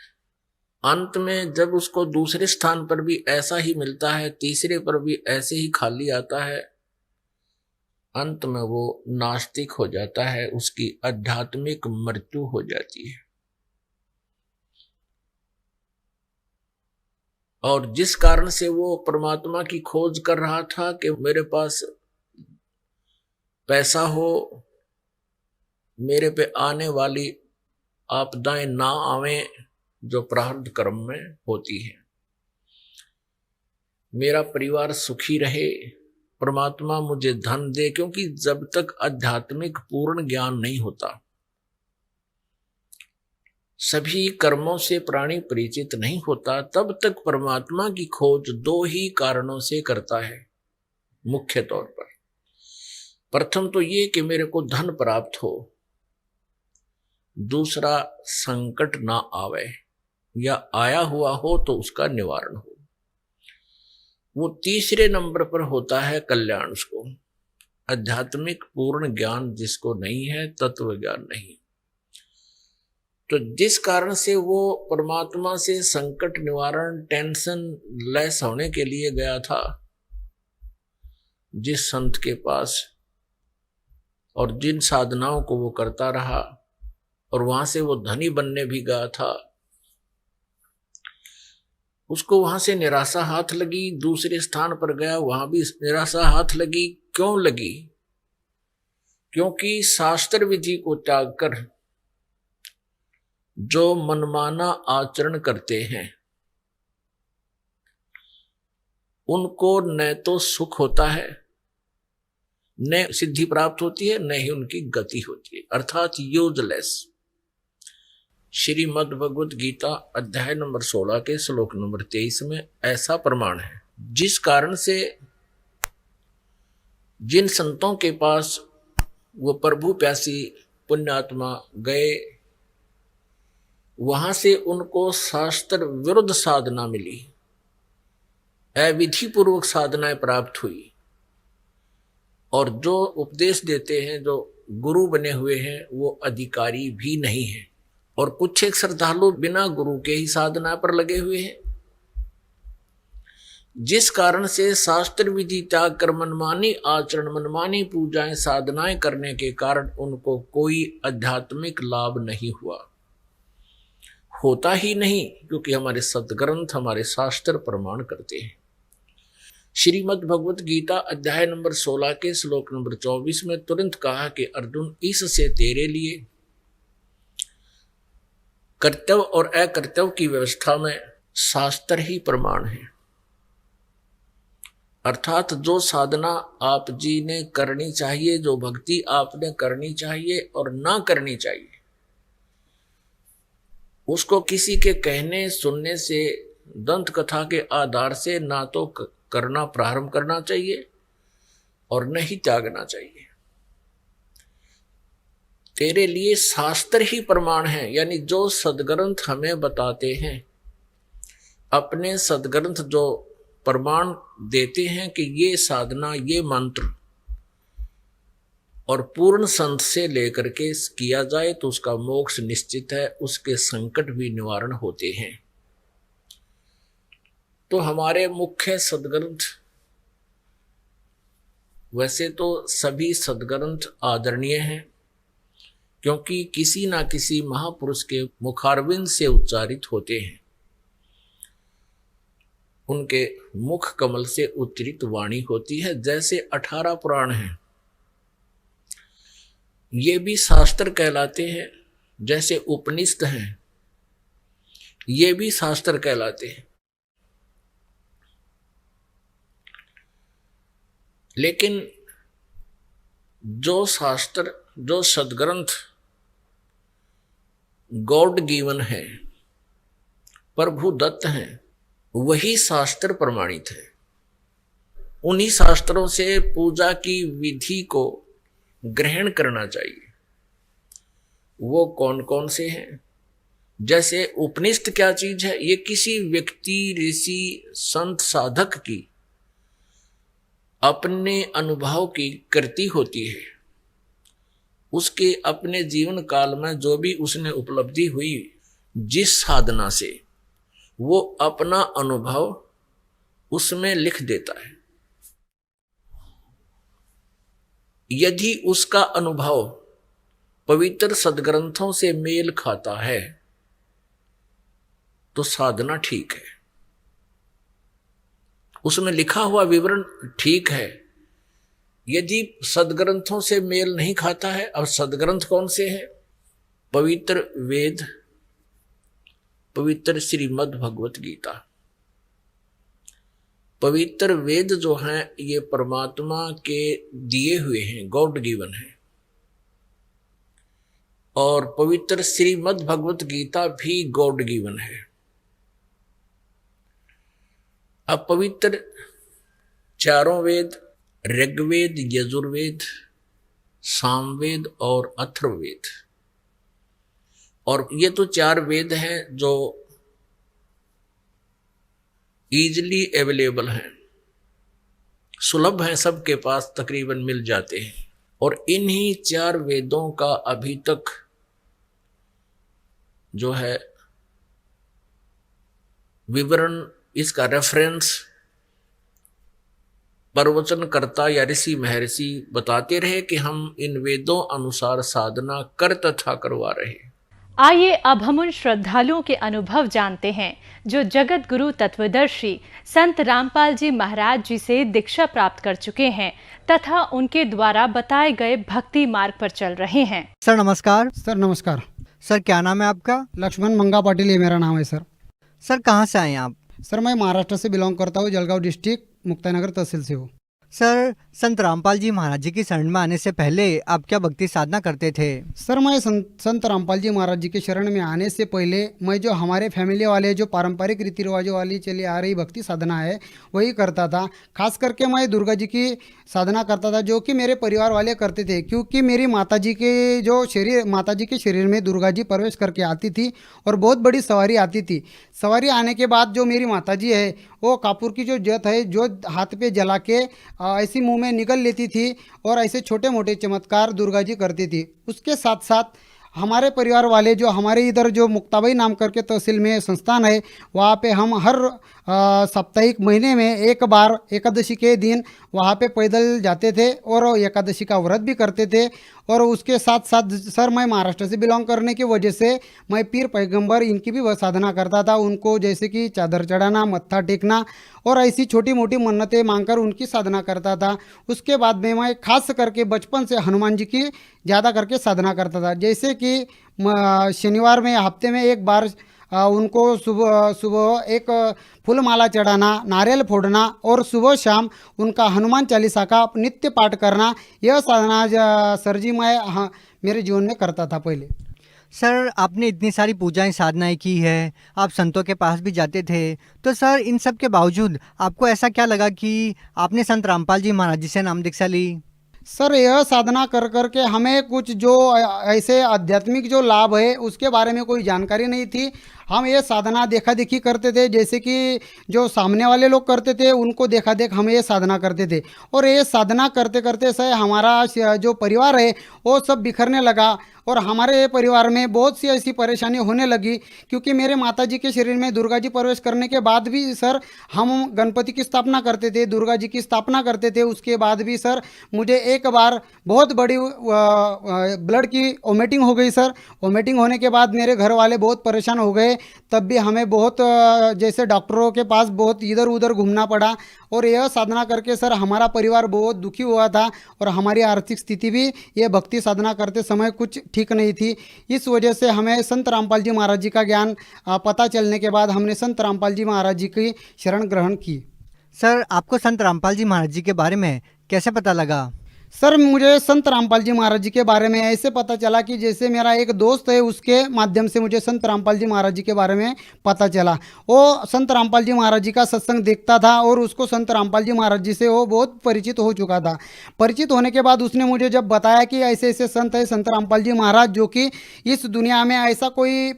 S2: अंत में जब उसको दूसरे स्थान पर भी ऐसा ही मिलता है, तीसरे पर भी ऐसे ही खाली आता है, अंत में वो नास्तिक हो जाता है, उसकी आध्यात्मिक मृत्यु हो जाती है। और जिस कारण से वो परमात्मा की खोज कर रहा था कि मेरे पास पैसा हो, मेरे पे आने वाली आपदाएं ना आवें जो प्रारब्ध कर्म में होती है, मेरा परिवार सुखी रहे, परमात्मा मुझे धन दे, क्योंकि जब तक आध्यात्मिक पूर्ण ज्ञान नहीं होता, सभी कर्मों से प्राणी परिचित नहीं होता, तब तक परमात्मा की खोज दो ही कारणों से करता है मुख्य तौर पर। प्रथम तो ये कि मेरे को धन प्राप्त हो, दूसरा संकट ना आवे, या आया हुआ हो तो उसका निवारण हो। वो तीसरे नंबर पर होता है कल्याण। उसको आध्यात्मिक पूर्ण ज्ञान जिसको नहीं है, तत्व ज्ञान नहीं, तो जिस कारण से वो परमात्मा से संकट निवारण, टेंशन लेस होने के लिए गया था जिस संत के पास, और जिन साधनाओं को वो करता रहा, और वहां से वो धनी बनने भी गया था, उसको वहां से निराशा हाथ लगी। दूसरे स्थान पर गया, वहां भी निराशा हाथ लगी। क्यों लगी? क्योंकि शास्त्र विधि को त्याग कर जो मनमाना आचरण करते हैं उनको न तो सुख होता है, न सिद्धि प्राप्त होती है, न ही उनकी गति होती है, अर्थात यूजलेस। श्रीमद् भगवत गीता अध्याय नंबर 16 के श्लोक नंबर 23 में ऐसा प्रमाण है, जिस कारण से जिन संतों के पास वो प्रभु प्यासी पुण्यात्मा गए, वहां से उनको शास्त्र विरुद्ध साधना मिली, अविधि पूर्वक साधनाएं प्राप्त हुई। और जो उपदेश देते हैं, जो गुरु बने हुए हैं, वो अधिकारी भी नहीं है, और कुछ एक श्रद्धालु बिना गुरु के ही साधना पर लगे हुए हैं, जिस कारण से शास्त्र विधि त्याग कर मनमानी आचरण, मनमानी पूजाएं, साधनाएं करने के कारण उनको कोई आध्यात्मिक लाभ नहीं हुआ, होता ही नहीं, क्योंकि हमारे सदग्रंथ, हमारे शास्त्र प्रमाण करते हैं। श्रीमद् भगवत गीता अध्याय नंबर 16 के श्लोक नंबर 24 में तुरंत कहा कि अर्जुन, इससे तेरे लिए कर्तव्य और अकर्तव्य की व्यवस्था में शास्त्र ही प्रमाण है। अर्थात जो साधना आप जी ने करनी चाहिए, जो भक्ति आपने करनी चाहिए और ना करनी चाहिए, उसको किसी के कहने सुनने से, दंत कथा के आधार से ना तो करना प्रारंभ करना चाहिए और न ही त्यागना चाहिए। तेरे लिए शास्त्र ही प्रमाण है, यानी जो सदग्रंथ हमें बताते हैं, अपने सदग्रंथ जो प्रमाण देते हैं कि ये साधना, ये मंत्र और पूर्ण संत से लेकर के किया जाए तो उसका मोक्ष निश्चित है, उसके संकट भी निवारण होते हैं। तो हमारे मुख्य सदग्रंथ, वैसे तो सभी सदग्रंथ आदरणीय हैं, क्योंकि किसी ना किसी महापुरुष के मुखारविंद से उच्चारित होते हैं, उनके मुख कमल से उच्चरित वाणी होती है। जैसे 18 पुराण हैं, ये भी शास्त्र कहलाते हैं। जैसे उपनिषद हैं, ये भी शास्त्र कहलाते हैं। लेकिन जो शास्त्र, जो सदग्रंथ गॉड गिवन है, प्रभु दत्त हैं, वही शास्त्र प्रमाणित है। उन्हीं शास्त्रों से पूजा की विधि को ग्रहण करना चाहिए। वो कौन कौन से हैं? जैसे उपनिषद क्या चीज है? ये किसी व्यक्ति, ऋषि, संत, साधक की अपने अनुभव की कृति होती है। उसके अपने जीवन काल में जो भी उसने उपलब्धि हुई, जिस साधना से, वो अपना अनुभव उसमें लिख देता है। यदि उसका अनुभव पवित्र सदग्रंथों से मेल खाता है तो साधना ठीक है, उसमें लिखा हुआ विवरण ठीक है। यदि सदग्रंथों से मेल नहीं खाता है, अब सदग्रंथ कौन से हैं? पवित्र वेद, पवित्र श्रीमद् भगवत गीता। पवित्र वेद जो हैं, ये परमात्मा के दिए हुए हैं, गॉड गिवन है। और पवित्र श्रीमद् भगवत गीता भी गॉड गिवन है। अब पवित्र चारों वेद, ऋग्वेद, यजुर्वेद, सामवेद और अथर्ववेद, और ये तो 4 वेद हैं जो इजीली अवेलेबल हैं। सुलभ हैं, सबके पास तकरीबन मिल जाते हैं। और इन्हीं 4 वेदों का अभी तक जो है विवरण, इसका रेफरेंस प्रवचनकर्ता या ऋषि महर्षि बताते रहे कि हम इन वेदों अनुसार साधना कर तथा करवा रहे हैं।
S3: आइए अब हम उन श्रद्धालुओं के अनुभव जानते हैं जो जगत गुरु तत्वदर्शी संत रामपाल जी महाराज जी से दीक्षा प्राप्त कर चुके हैं तथा उनके द्वारा बताए गए भक्ति मार्ग पर चल रहे हैं।
S4: सर नमस्कार।
S5: सर नमस्कार।
S4: सर क्या नाम है आपका?
S5: लक्ष्मण मंगा पाटिल, ये मेरा नाम है सर।
S4: सर कहाँ से आए हैं आप?
S5: सर मैं महाराष्ट्र से बिलोंग करता हूँ, जलगांव डिस्ट्रिक्ट, मुक्ताईनगर तहसील से हूँ।
S4: सर संत रामपाल जी महाराज जी की शरण में आने से पहले आप क्या भक्ति साधना करते थे?
S5: सर मैं संत रामपाल जी महाराज जी के शरण में आने से पहले मैं जो हमारे फैमिली वाले जो पारंपरिक रीति रिवाजों वाली चली आ रही भक्ति साधना है वही करता था। खास करके मैं दुर्गा जी की साधना करता था, जो कि मेरे परिवार वाले करते थे, क्योंकि मेरी माता जी के शरीर में दुर्गा जी प्रवेश करके आती थी और बहुत बड़ी सवारी आती थी। सवारी आने के बाद जो मेरी माता जी है वो कापूर की जो जोत है, जो हाथ पे जला के ऐसी मुंह में निकल लेती थी और ऐसे छोटे मोटे चमत्कार दुर्गा जी करती थी। उसके साथ साथ हमारे परिवार वाले जो हमारे इधर जो मुक्ताबाई नाम करके तहसील में संस्थान है, वहाँ पे हम हर साप्ताहिक महीने में एक बार एकादशी के दिन वहाँ पे पैदल जाते थे और एकादशी का व्रत भी करते थे। और उसके साथ साथ सर मैं महाराष्ट्र से बिलोंग करने की वजह से मैं पीर पैगंबर इनकी भी वह साधना करता था। उनको जैसे कि चादर चढ़ाना, मत्था टेकना और ऐसी छोटी मोटी मन्नतें मांगकर उनकी साधना करता था। उसके बाद में मैं खास करके बचपन से हनुमान जी की ज़्यादा करके साधना करता था। जैसे कि शनिवार में हफ्ते में एक बार उनको सुबह एक फूलमाला चढ़ाना, नारियल फोड़ना और सुबह शाम उनका हनुमान चालीसा का नित्य पाठ करना, यह साधना सर जी मैं मेरे जीवन में करता था पहले।
S4: सर आपने इतनी सारी पूजाएं साधनाएं की है, आप संतों के पास भी जाते थे, तो सर इन सब के बावजूद आपको ऐसा क्या लगा कि आपने संत रामपाल जी महाराज जी से नाम दीक्षा ली?
S5: सर यह साधना कर करके हमें कुछ जो ऐसे आध्यात्मिक जो लाभ है उसके बारे में कोई जानकारी नहीं थी। हम ये साधना देखा देखी करते थे, जैसे कि जो सामने वाले लोग करते थे उनको देखा देख हम ये साधना करते थे। और ये साधना करते करते से हमारा जो परिवार है वो सब बिखरने लगा और हमारे परिवार में बहुत सी ऐसी परेशानी होने लगी, क्योंकि मेरे माताजी के शरीर में दुर्गा जी प्रवेश करने के बाद भी सर हम गणपति की स्थापना करते थे, दुर्गा जी की स्थापना करते थे। उसके बाद भी सर मुझे एक बार बहुत बड़ी ब्लड की वोमिटिंग हो गई सर। वोमिटिंग होने के बाद मेरे घर वाले बहुत परेशान हो गए। तब भी हमें बहुत जैसे डॉक्टरों के पास बहुत इधर उधर घूमना पड़ा। और यह साधना करके सर हमारा परिवार बहुत दुखी हुआ था और हमारी आर्थिक स्थिति भी ये भक्ति साधना करते समय कुछ ठीक नहीं थी। इस वजह से हमें संत रामपाल जी महाराज जी का ज्ञान पता चलने के बाद हमने संत रामपाल जी महाराज जी की शरण ग्रहण की।
S4: सर आपको संत रामपाल जी महाराज जी के बारे में कैसे पता लगा?
S5: सर मुझे संत रामपाल जी महाराज जी के बारे में ऐसे पता चला कि जैसे मेरा एक दोस्त है, उसके माध्यम से मुझे संत रामपाल जी महाराज जी के बारे में पता चला। वो संत रामपाल जी महाराज जी का सत्संग देखता था और उसको संत रामपाल जी महाराज जी से वो बहुत परिचित हो चुका था। परिचित होने के बाद उसने मुझे जब बताया कि ऐसे ऐसे संत है संत रामपाल जी महाराज, जो कि इस दुनिया में ऐसा कोई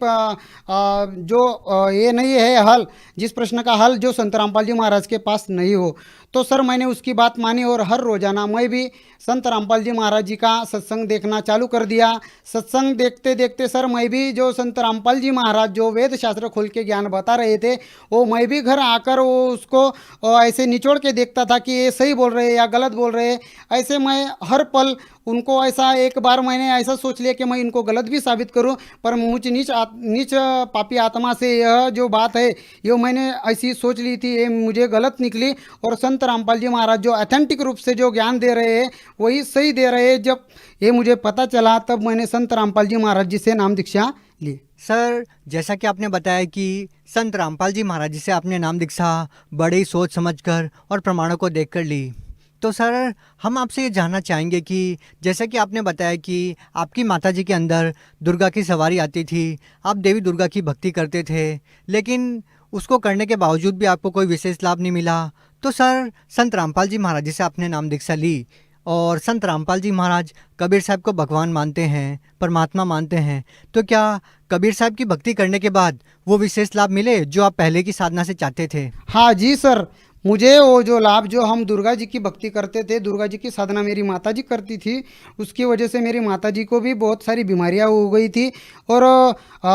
S5: जो ये नहीं है हल, जिस प्रश्न का हल जो संत रामपाल जी महाराज के पास नहीं हो, तो सर मैंने उसकी बात मानी और हर रोज़ाना मैं भी संत रामपाल जी महाराज जी का सत्संग देखना चालू कर दिया। सत्संग देखते देखते सर मैं भी जो संत रामपाल जी महाराज जो वेद शास्त्र खोल के ज्ञान बता रहे थे वो मैं भी घर आकर वो उसको ऐसे निचोड़ के देखता था कि ये सही बोल रहे या गलत बोल रहे। ऐसे मैं हर पल उनको ऐसा, एक बार मैंने ऐसा सोच लिया कि मैं इनको गलत भी साबित करूं, पर मुझ नीच पापी आत्मा से यह जो बात है ये मैंने ऐसी सोच ली थी, ये मुझे गलत निकली। और संत रामपाल जी महाराज जो ऑथेंटिक रूप से जो ज्ञान दे रहे हैं वही सही दे रहे हैं। जब ये मुझे पता चला तब मैंने संत रामपाल जी महाराज जी से नाम दीक्षा ली।
S4: सर जैसा कि आपने बताया कि संत रामपाल जी महाराज जी से आपने नाम दीक्षा बड़े ही सोच समझकर और प्रमाणों को देखकर ली, तो सर हम आपसे ये जानना चाहेंगे कि जैसा कि आपने बताया कि आपकी माताजी के अंदर दुर्गा की सवारी आती थी, आप देवी दुर्गा की भक्ति करते थे, लेकिन उसको करने के बावजूद भी आपको कोई विशेष लाभ नहीं मिला। तो सर संत रामपाल जी महाराज जी से आपने नाम दीक्षा ली और संत रामपाल जी महाराज कबीर साहब को भगवान मानते हैं, परमात्मा मानते हैं, तो क्या कबीर साहब की भक्ति करने के बाद वो विशेष लाभ मिले जो आप पहले की साधना से चाहते थे?
S5: हाँ जी सर, मुझे वो जो लाभ जो हम दुर्गा जी की भक्ति करते थे, दुर्गा जी की साधना मेरी माता जी करती थी, उसकी वजह से मेरी माता जी को भी बहुत सारी बीमारियां हो गई थी। और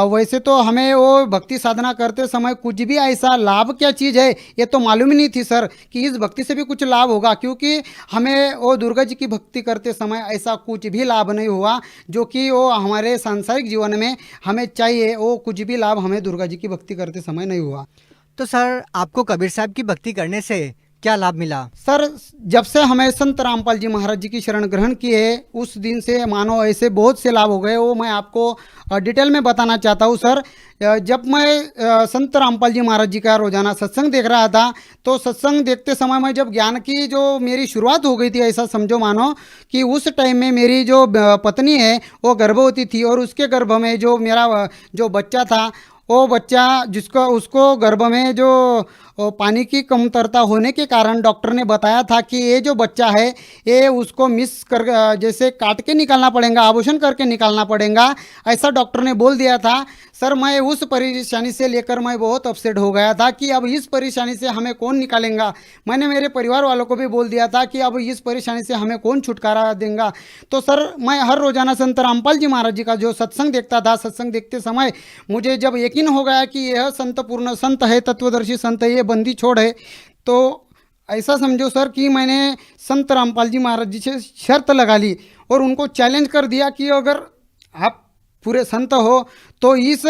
S5: वैसे तो हमें वो भक्ति साधना करते समय कुछ भी ऐसा लाभ क्या चीज़ है ये तो मालूम ही नहीं थी सर, कि इस भक्ति से भी कुछ लाभ होगा, क्योंकि हमें वो दुर्गा जी की भक्ति करते समय ऐसा कुछ भी लाभ नहीं हुआ जो कि वो हमारे सांसारिक जीवन में हमें चाहिए, वो कुछ भी लाभ हमें दुर्गा जी की भक्ति करते समय नहीं हुआ।
S4: तो सर आपको कबीर साहब की भक्ति करने से क्या लाभ मिला?
S5: सर जब से हमें संत रामपाल जी महाराज जी की शरण ग्रहण की है, उस दिन से मानो ऐसे बहुत से लाभ हो गए, वो मैं आपको डिटेल में बताना चाहता हूँ सर। जब मैं संत रामपाल जी महाराज जी का रोजाना सत्संग देख रहा था, तो सत्संग देखते समय मैं जब ज्ञान की जो मेरी शुरुआत हो गई थी, ऐसा समझो मानो कि उस टाइम में मेरी जो पत्नी है वो गर्भवती थी, और उसके गर्भ में जो मेरा जो बच्चा था, वो बच्चा जिसको उसको गर्भ में जो पानी की कमतरता होने के कारण डॉक्टर ने बताया था कि ये जो बच्चा है ये उसको मिस कर जैसे काट के निकालना पड़ेगा, आभूषण करके निकालना पड़ेगा, ऐसा डॉक्टर ने बोल दिया था। सर मैं उस परेशानी से लेकर मैं बहुत अपसेट हो गया था कि अब इस परेशानी से हमें कौन निकालेगा। मैंने मेरे परिवार वालों को भी बोल दिया था कि अब इस परेशानी से हमें कौन छुटकारा देगा। तो सर मैं हर रोज़ाना संत रामपाल जी महाराज जी का जो सत्संग देखता था, सत्संग देखते समय मुझे जब यकीन हो गया कि यह संत पूर्ण संत है, तत्वदर्शी संत है, ये बंदी छोड़ है, तो ऐसा समझो सर कि मैंने संत रामपाल जी महाराज जी से शर्त लगा ली और उनको चैलेंज कर दिया कि अगर आप पूरे संत हो तो इस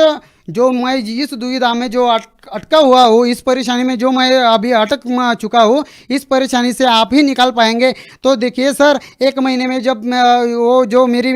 S5: जो मैं इस दुविधा में जो अटका हुआ हूँ, इस परेशानी में जो मैं अभी अटक चुका हूँ, इस परेशानी से आप ही निकाल पाएंगे। तो देखिए सर, 1 महीने में जब वो जो मेरी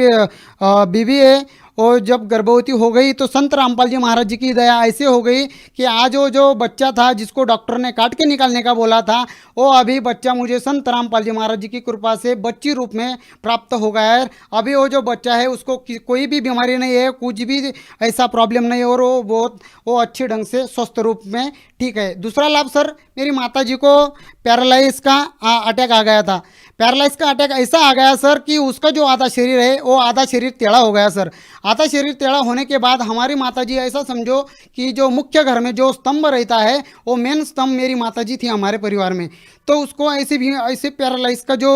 S5: बीवी है और जब गर्भवती हो गई, तो संत रामपाल जी महाराज जी की दया ऐसे हो गई कि आज वो जो बच्चा था जिसको डॉक्टर ने काट के निकालने का बोला था, वो अभी बच्चा मुझे संत रामपाल जी महाराज जी की कृपा से बच्ची रूप में प्राप्त हो गया है। अभी वो जो बच्चा है उसको कोई भी बीमारी नहीं है, कुछ भी ऐसा प्रॉब्लम नहीं है, और वो अच्छे ढंग से स्वस्थ रूप में ठीक है। दूसरा लाभ सर, मेरी माता जी को पैरालाइज का अटैक आ गया था। पैरालाइज का अटैक ऐसा आ गया सर कि उसका जो आधा शरीर है वो आधा शरीर टेढ़ा हो गया सर। आधा शरीर टेढ़ा होने के बाद हमारी माताजी ऐसा समझो कि जो मुख्य घर में जो स्तंभ रहता है वो मेन स्तंभ मेरी माताजी थी हमारे परिवार में। तो उसको ऐसे पैरालाइज का जो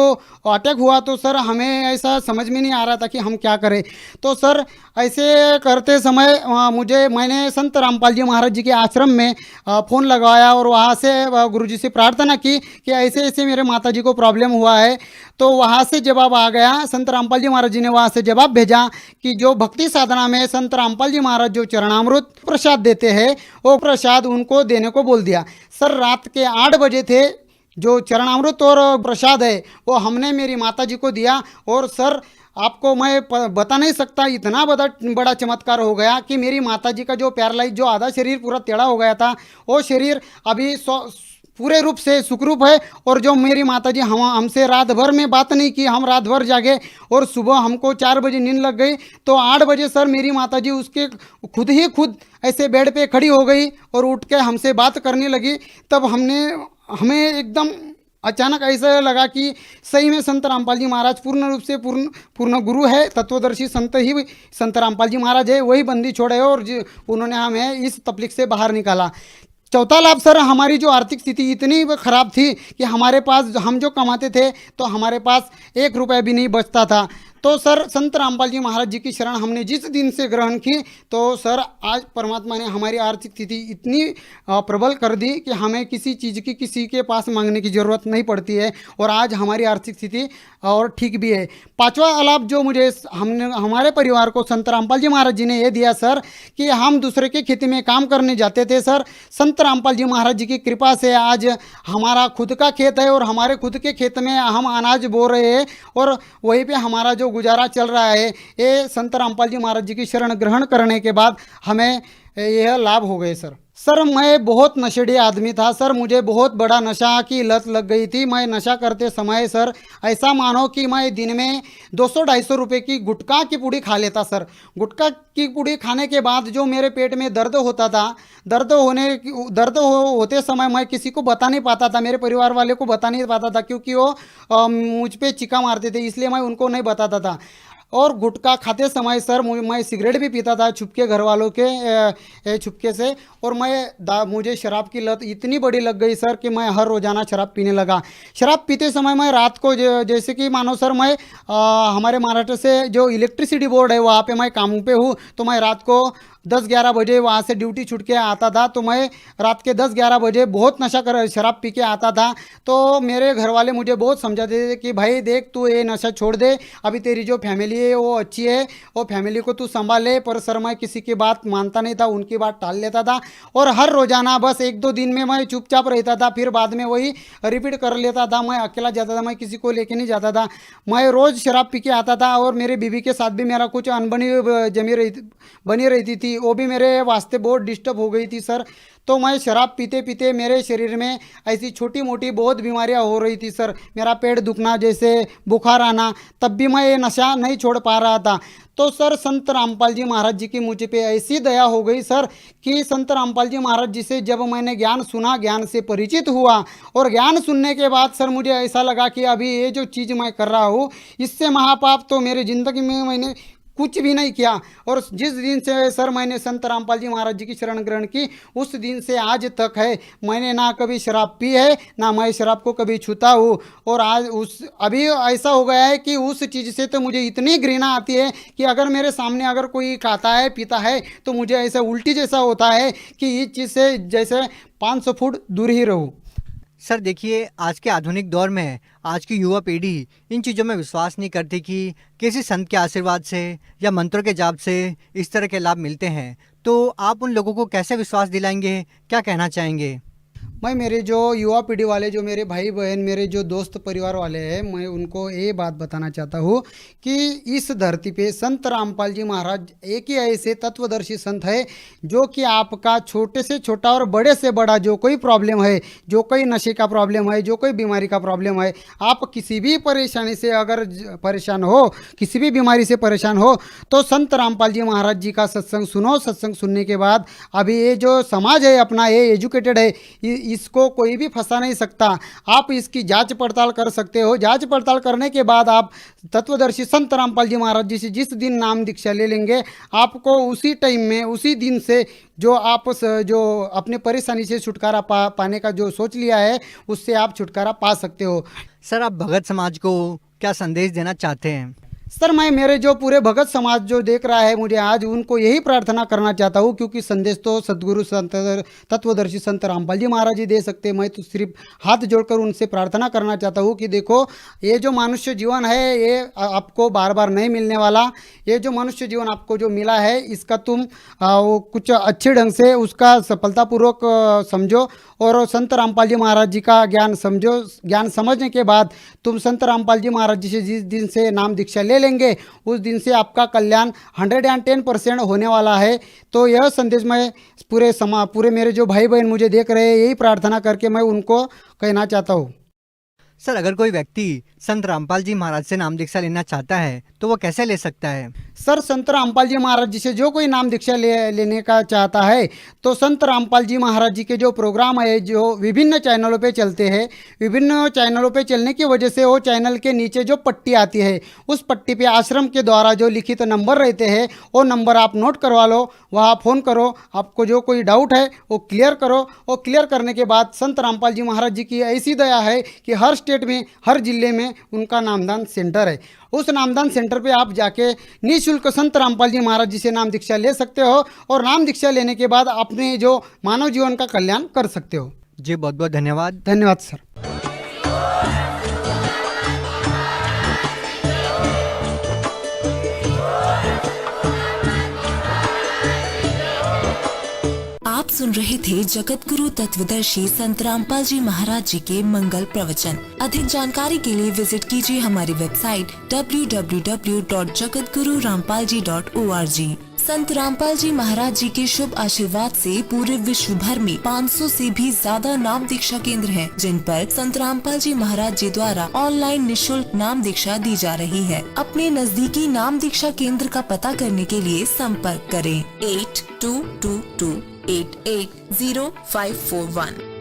S5: अटैक हुआ, तो सर हमें ऐसा समझ में नहीं आ रहा था कि हम क्या करें। तो सर ऐसे करते समय मैंने संत रामपाल जी महाराज जी के आश्रम में फ़ोन लगवाया और वहाँ से गुरुजी से प्रार्थना की कि ऐसे ऐसे मेरे माताजी को प्रॉब्लम हुआ है। तो वहाँ से जवाब आ गया, संत रामपाल जी महाराज जी ने वहाँ से जवाब भेजा कि जो भक्ति साधना में संत रामपाल जी महाराज जो चरणामृत प्रसाद देते हैं वो प्रसाद उनको देने को बोल दिया। सर रात के 8 बजे थे, जो चरणामृत और प्रसाद है वो हमने मेरी माताजी को दिया। और सर आपको मैं बता नहीं सकता, इतना बड़ा चमत्कार हो गया कि मेरी माताजी का जो पैरालाइज जो आधा शरीर पूरा टेढ़ा हो गया था, वो शरीर अभी पूरे रूप से सुखरूप है। और जो मेरी माताजी हमसे रात भर में बात नहीं की, हम रात भर जागे और सुबह हमको 4 बजे नींद लग गई, तो 8 बजे सर मेरी माताजी उसके खुद ऐसे बेड पे खड़ी हो गई और उठ के हमसे बात करने लगी। तब हमें एकदम अचानक ऐसा लगा कि सही में संत रामपाल जी महाराज पूर्ण रूप से पूर्ण गुरु है, तत्वदर्शी संत ही संत रामपाल जी महाराज है, वही बंदी छोड़े और उन्होंने हमें इस तकलीफ से बाहर निकाला। चौथा लाभ सर, हमारी जो आर्थिक स्थिति इतनी ख़राब थी कि हमारे पास हम जो कमाते थे तो हमारे पास 1 रुपया भी नहीं बचता था। तो सर संत रामपाल जी महाराज जी की शरण हमने जिस दिन से ग्रहण की, तो सर आज परमात्मा ने हमारी आर्थिक स्थिति इतनी प्रबल कर दी कि हमें किसी चीज़ की किसी के पास मांगने की ज़रूरत नहीं पड़ती है, और आज हमारी आर्थिक स्थिति और ठीक भी है। 5वां लाभ जो हमारे परिवार को संत रामपाल जी महाराज जी ने ये दिया सर कि हम दूसरे के खेती में काम करने जाते थे सर, संत रामपाल जी महाराज जी की कृपा से आज हमारा खुद का खेत है और हमारे खुद के खेत में हम अनाज बो रहे हैं और वहीं पे हमारा जो गुजारा चल रहा है। ये संत रामपाल जी महाराज जी की शरण ग्रहण करने के बाद हमें यह लाभ हो गए सर। सर मैं बहुत नशेड़ी आदमी था सर, मुझे बहुत बड़ा नशा की लत लग गई थी। मैं नशा करते समय सर ऐसा मानो कि मैं दिन में 200-250 रुपये की गुटखा की पुड़ी खा लेता सर। गुटखा की पुड़ी खाने के बाद जो मेरे पेट में दर्द होता था, दर्द होते समय मैं किसी को बता नहीं पाता था, मेरे परिवार वाले को बता नहीं पाता था, क्योंकि वो मुझ पर चिका मारते थे, इसलिए मैं उनको नहीं बताता था। और गुटखा खाते समय सर मैं सिगरेट भी पीता था छुपके, घर वालों के छुपके से। और मुझे शराब की लत इतनी बड़ी लग गई सर कि मैं हर रोज़ाना शराब पीने लगा। शराब पीते समय मैं रात को जैसे कि मानो सर मैं हमारे महाराष्ट्र से जो इलेक्ट्रिसिटी बोर्ड है वहाँ पे मैं काम पे हूँ, तो मैं रात को 10-11 बजे वहाँ से ड्यूटी छूट के आता था। तो मैं रात के 10-11 बजे बहुत नशा कर शराब पी के आता था। तो मेरे घर वाले मुझे बहुत समझाते थे कि भाई देख तू ये नशा छोड़ दे, अभी तेरी जो फैमिली है वो अच्छी है, वो फैमिली को तू संभाल ले। पर सर मैं किसी की बात मानता नहीं था, उनकी बात टाल लेता था और हर रोज़ाना बस 1-2 दिन में मैं चुपचाप रहता था, फिर बाद में वही रिपीट कर लेता था। मैं अकेला जाता था, मैं किसी को लेके नहीं जाता था। मैं रोज़ शराब पी के आता था और मेरी बीवी के साथ भी मेरा कुछ अनबनी बनी रहती थी, वो भी मेरे वास्ते बहुत डिस्टर्ब हो गई थी सर। तो मैं शराब पीते पीते मेरे शरीर में ऐसी छोटी मोटी बहुत बीमारियां हो रही थी सर। मेरा पेट दुखना, जैसे बुखार आना, तब भी मैं ये नशा नहीं छोड़ पा रहा था। तो सर संत रामपाल जी महाराज जी की मुझ पे ऐसी दया हो गई सर कि संत रामपाल जी महाराज जी से जब मैंने ज्ञान सुना, ज्ञान से परिचित हुआ, और ज्ञान सुनने के बाद सर मुझे ऐसा लगा कि अभी ये जो चीज़ मैं कर रहा हूँ इससे महापाप तो मेरी ज़िंदगी में मैंने कुछ भी नहीं किया। और जिस दिन से सर मैंने संत रामपाल जी महाराज जी की शरण ग्रहण की, उस दिन से आज तक है मैंने ना कभी शराब पी है, ना मैं शराब को कभी छूता हूँ। और आज अभी ऐसा हो गया है कि उस चीज़ से तो मुझे इतनी घृणा आती है कि अगर मेरे सामने अगर कोई खाता है पीता है तो मुझे ऐसा उल्टी जैसा होता है कि इस चीज़ से जैसे 500 फुट दूर ही रहूँ।
S4: सर देखिए, आज के आधुनिक दौर में आज की युवा पीढ़ी इन चीज़ों में विश्वास नहीं करती कि किसी संत के आशीर्वाद से या मंत्रों के जाप से इस तरह के लाभ मिलते हैं। तो आप उन लोगों को कैसे विश्वास दिलाएंगे, क्या कहना चाहेंगे?
S5: मैं मेरे जो युवा पीढ़ी वाले, जो मेरे भाई बहन, मेरे जो दोस्त परिवार वाले हैं, मैं उनको ये बात बताना चाहता हूँ कि इस धरती पे संत रामपाल जी महाराज एक ही ऐसे तत्वदर्शी संत है जो कि आपका छोटे से छोटा और बड़े से बड़ा जो कोई प्रॉब्लम है, जो कोई नशे का प्रॉब्लम है, जो कोई बीमारी का प्रॉब्लम है, आप किसी भी परेशानी से अगर परेशान हो, किसी भी बीमारी से परेशान हो, तो संत रामपाल जी महाराज जी का सत्संग सुनो। सत्संग सुनने के बाद अभी ये जो समाज है अपना, ये एजुकेटेड है, इसको कोई भी फंसा नहीं सकता। आप इसकी जांच पड़ताल कर सकते हो। जांच पड़ताल करने के बाद आप तत्वदर्शी संत रामपाल जी महाराज जी से जिस दिन नाम दीक्षा ले लेंगे, आपको उसी टाइम में, उसी दिन से जो आप जो अपने परेशानी से छुटकारा पाने का जो सोच लिया है, उससे आप छुटकारा पा सकते हो।
S4: सर आप भगत समाज को क्या संदेश देना चाहते हैं?
S5: सर मैं मेरे जो पूरे भगत समाज जो देख रहा है मुझे आज, उनको यही प्रार्थना करना चाहता हूँ, क्योंकि संदेश तो सदगुरु संत तत्वदर्शी संत रामपाल जी महाराज जी दे सकते हैं। मैं तो सिर्फ हाथ जोड़कर उनसे प्रार्थना करना चाहता हूँ कि देखो, ये जो मनुष्य जीवन है ये आपको बार बार नहीं मिलने वाला। ये जो मनुष्य जीवन आपको जो मिला है, इसका तुम कुछ अच्छे ढंग से उसका सफलतापूर्वक समझो और संत रामपाल जी महाराज जी का ज्ञान समझो। ज्ञान समझने के बाद तुम संत रामपाल जी महाराज जी से जिस दिन से नाम दीक्षा ले लेंगे, उस दिन से आपका कल्याण 110% होने वाला है। तो यह संदेश मैं पूरे मेरे जो भाई बहन मुझे देख रहे हैं, यही प्रार्थना करके मैं उनको कहना चाहता हूँ।
S4: सर अगर कोई व्यक्ति संत रामपाल जी महाराज से नाम दीक्षा लेना चाहता है तो वो कैसे ले सकता है?
S5: सर संत रामपाल जी महाराज जी से जो कोई नाम दीक्षा लेने का चाहता है तो संत रामपाल जी महाराज जी के जो प्रोग्राम है, जो विभिन्न चैनलों पे चलते हैं, विभिन्न चैनलों पे चलने की वजह से वो चैनल के नीचे जो पट्टी आती है, उस पट्टी पे आश्रम के द्वारा जो लिखित नंबर रहते हैं, वो नंबर आप नोट करवा लो, वहाँ फ़ोन करो, आपको जो कोई डाउट है वो क्लियर करो। वो क्लियर करने के बाद संत रामपाल जी महाराज जी की ऐसी दया है कि हर स्टेट में, हर जिले में उनका नामदान सेंटर है। उस नामदान सेंटर पे आप जाके निःशुल्क संत रामपाल जी महाराज जी से नाम दीक्षा ले सकते हो और नाम दीक्षा लेने के बाद अपने जो मानव जीवन का कल्याण कर सकते हो।
S4: जी बहुत बहुत धन्यवाद।
S5: धन्यवाद सर।
S6: आप सुन रहे थे जगत गुरु तत्वदर्शी संत रामपाल जी महाराज जी के मंगल प्रवचन। अधिक जानकारी के लिए विजिट कीजिए हमारी वेबसाइट www.jagatgururampalji.org। संत रामपाल जी महाराज जी के शुभ आशीर्वाद से पूरे विश्व भर में 500 से भी ज्यादा नाम दीक्षा केंद्र हैं, जिन पर संत रामपाल जी महाराज जी द्वारा ऑनलाइन निःशुल्क नाम दीक्षा दी जा रही है। अपने नजदीकी नाम दीक्षा केंद्र का पता करने के लिए संपर्क करें 8222880541।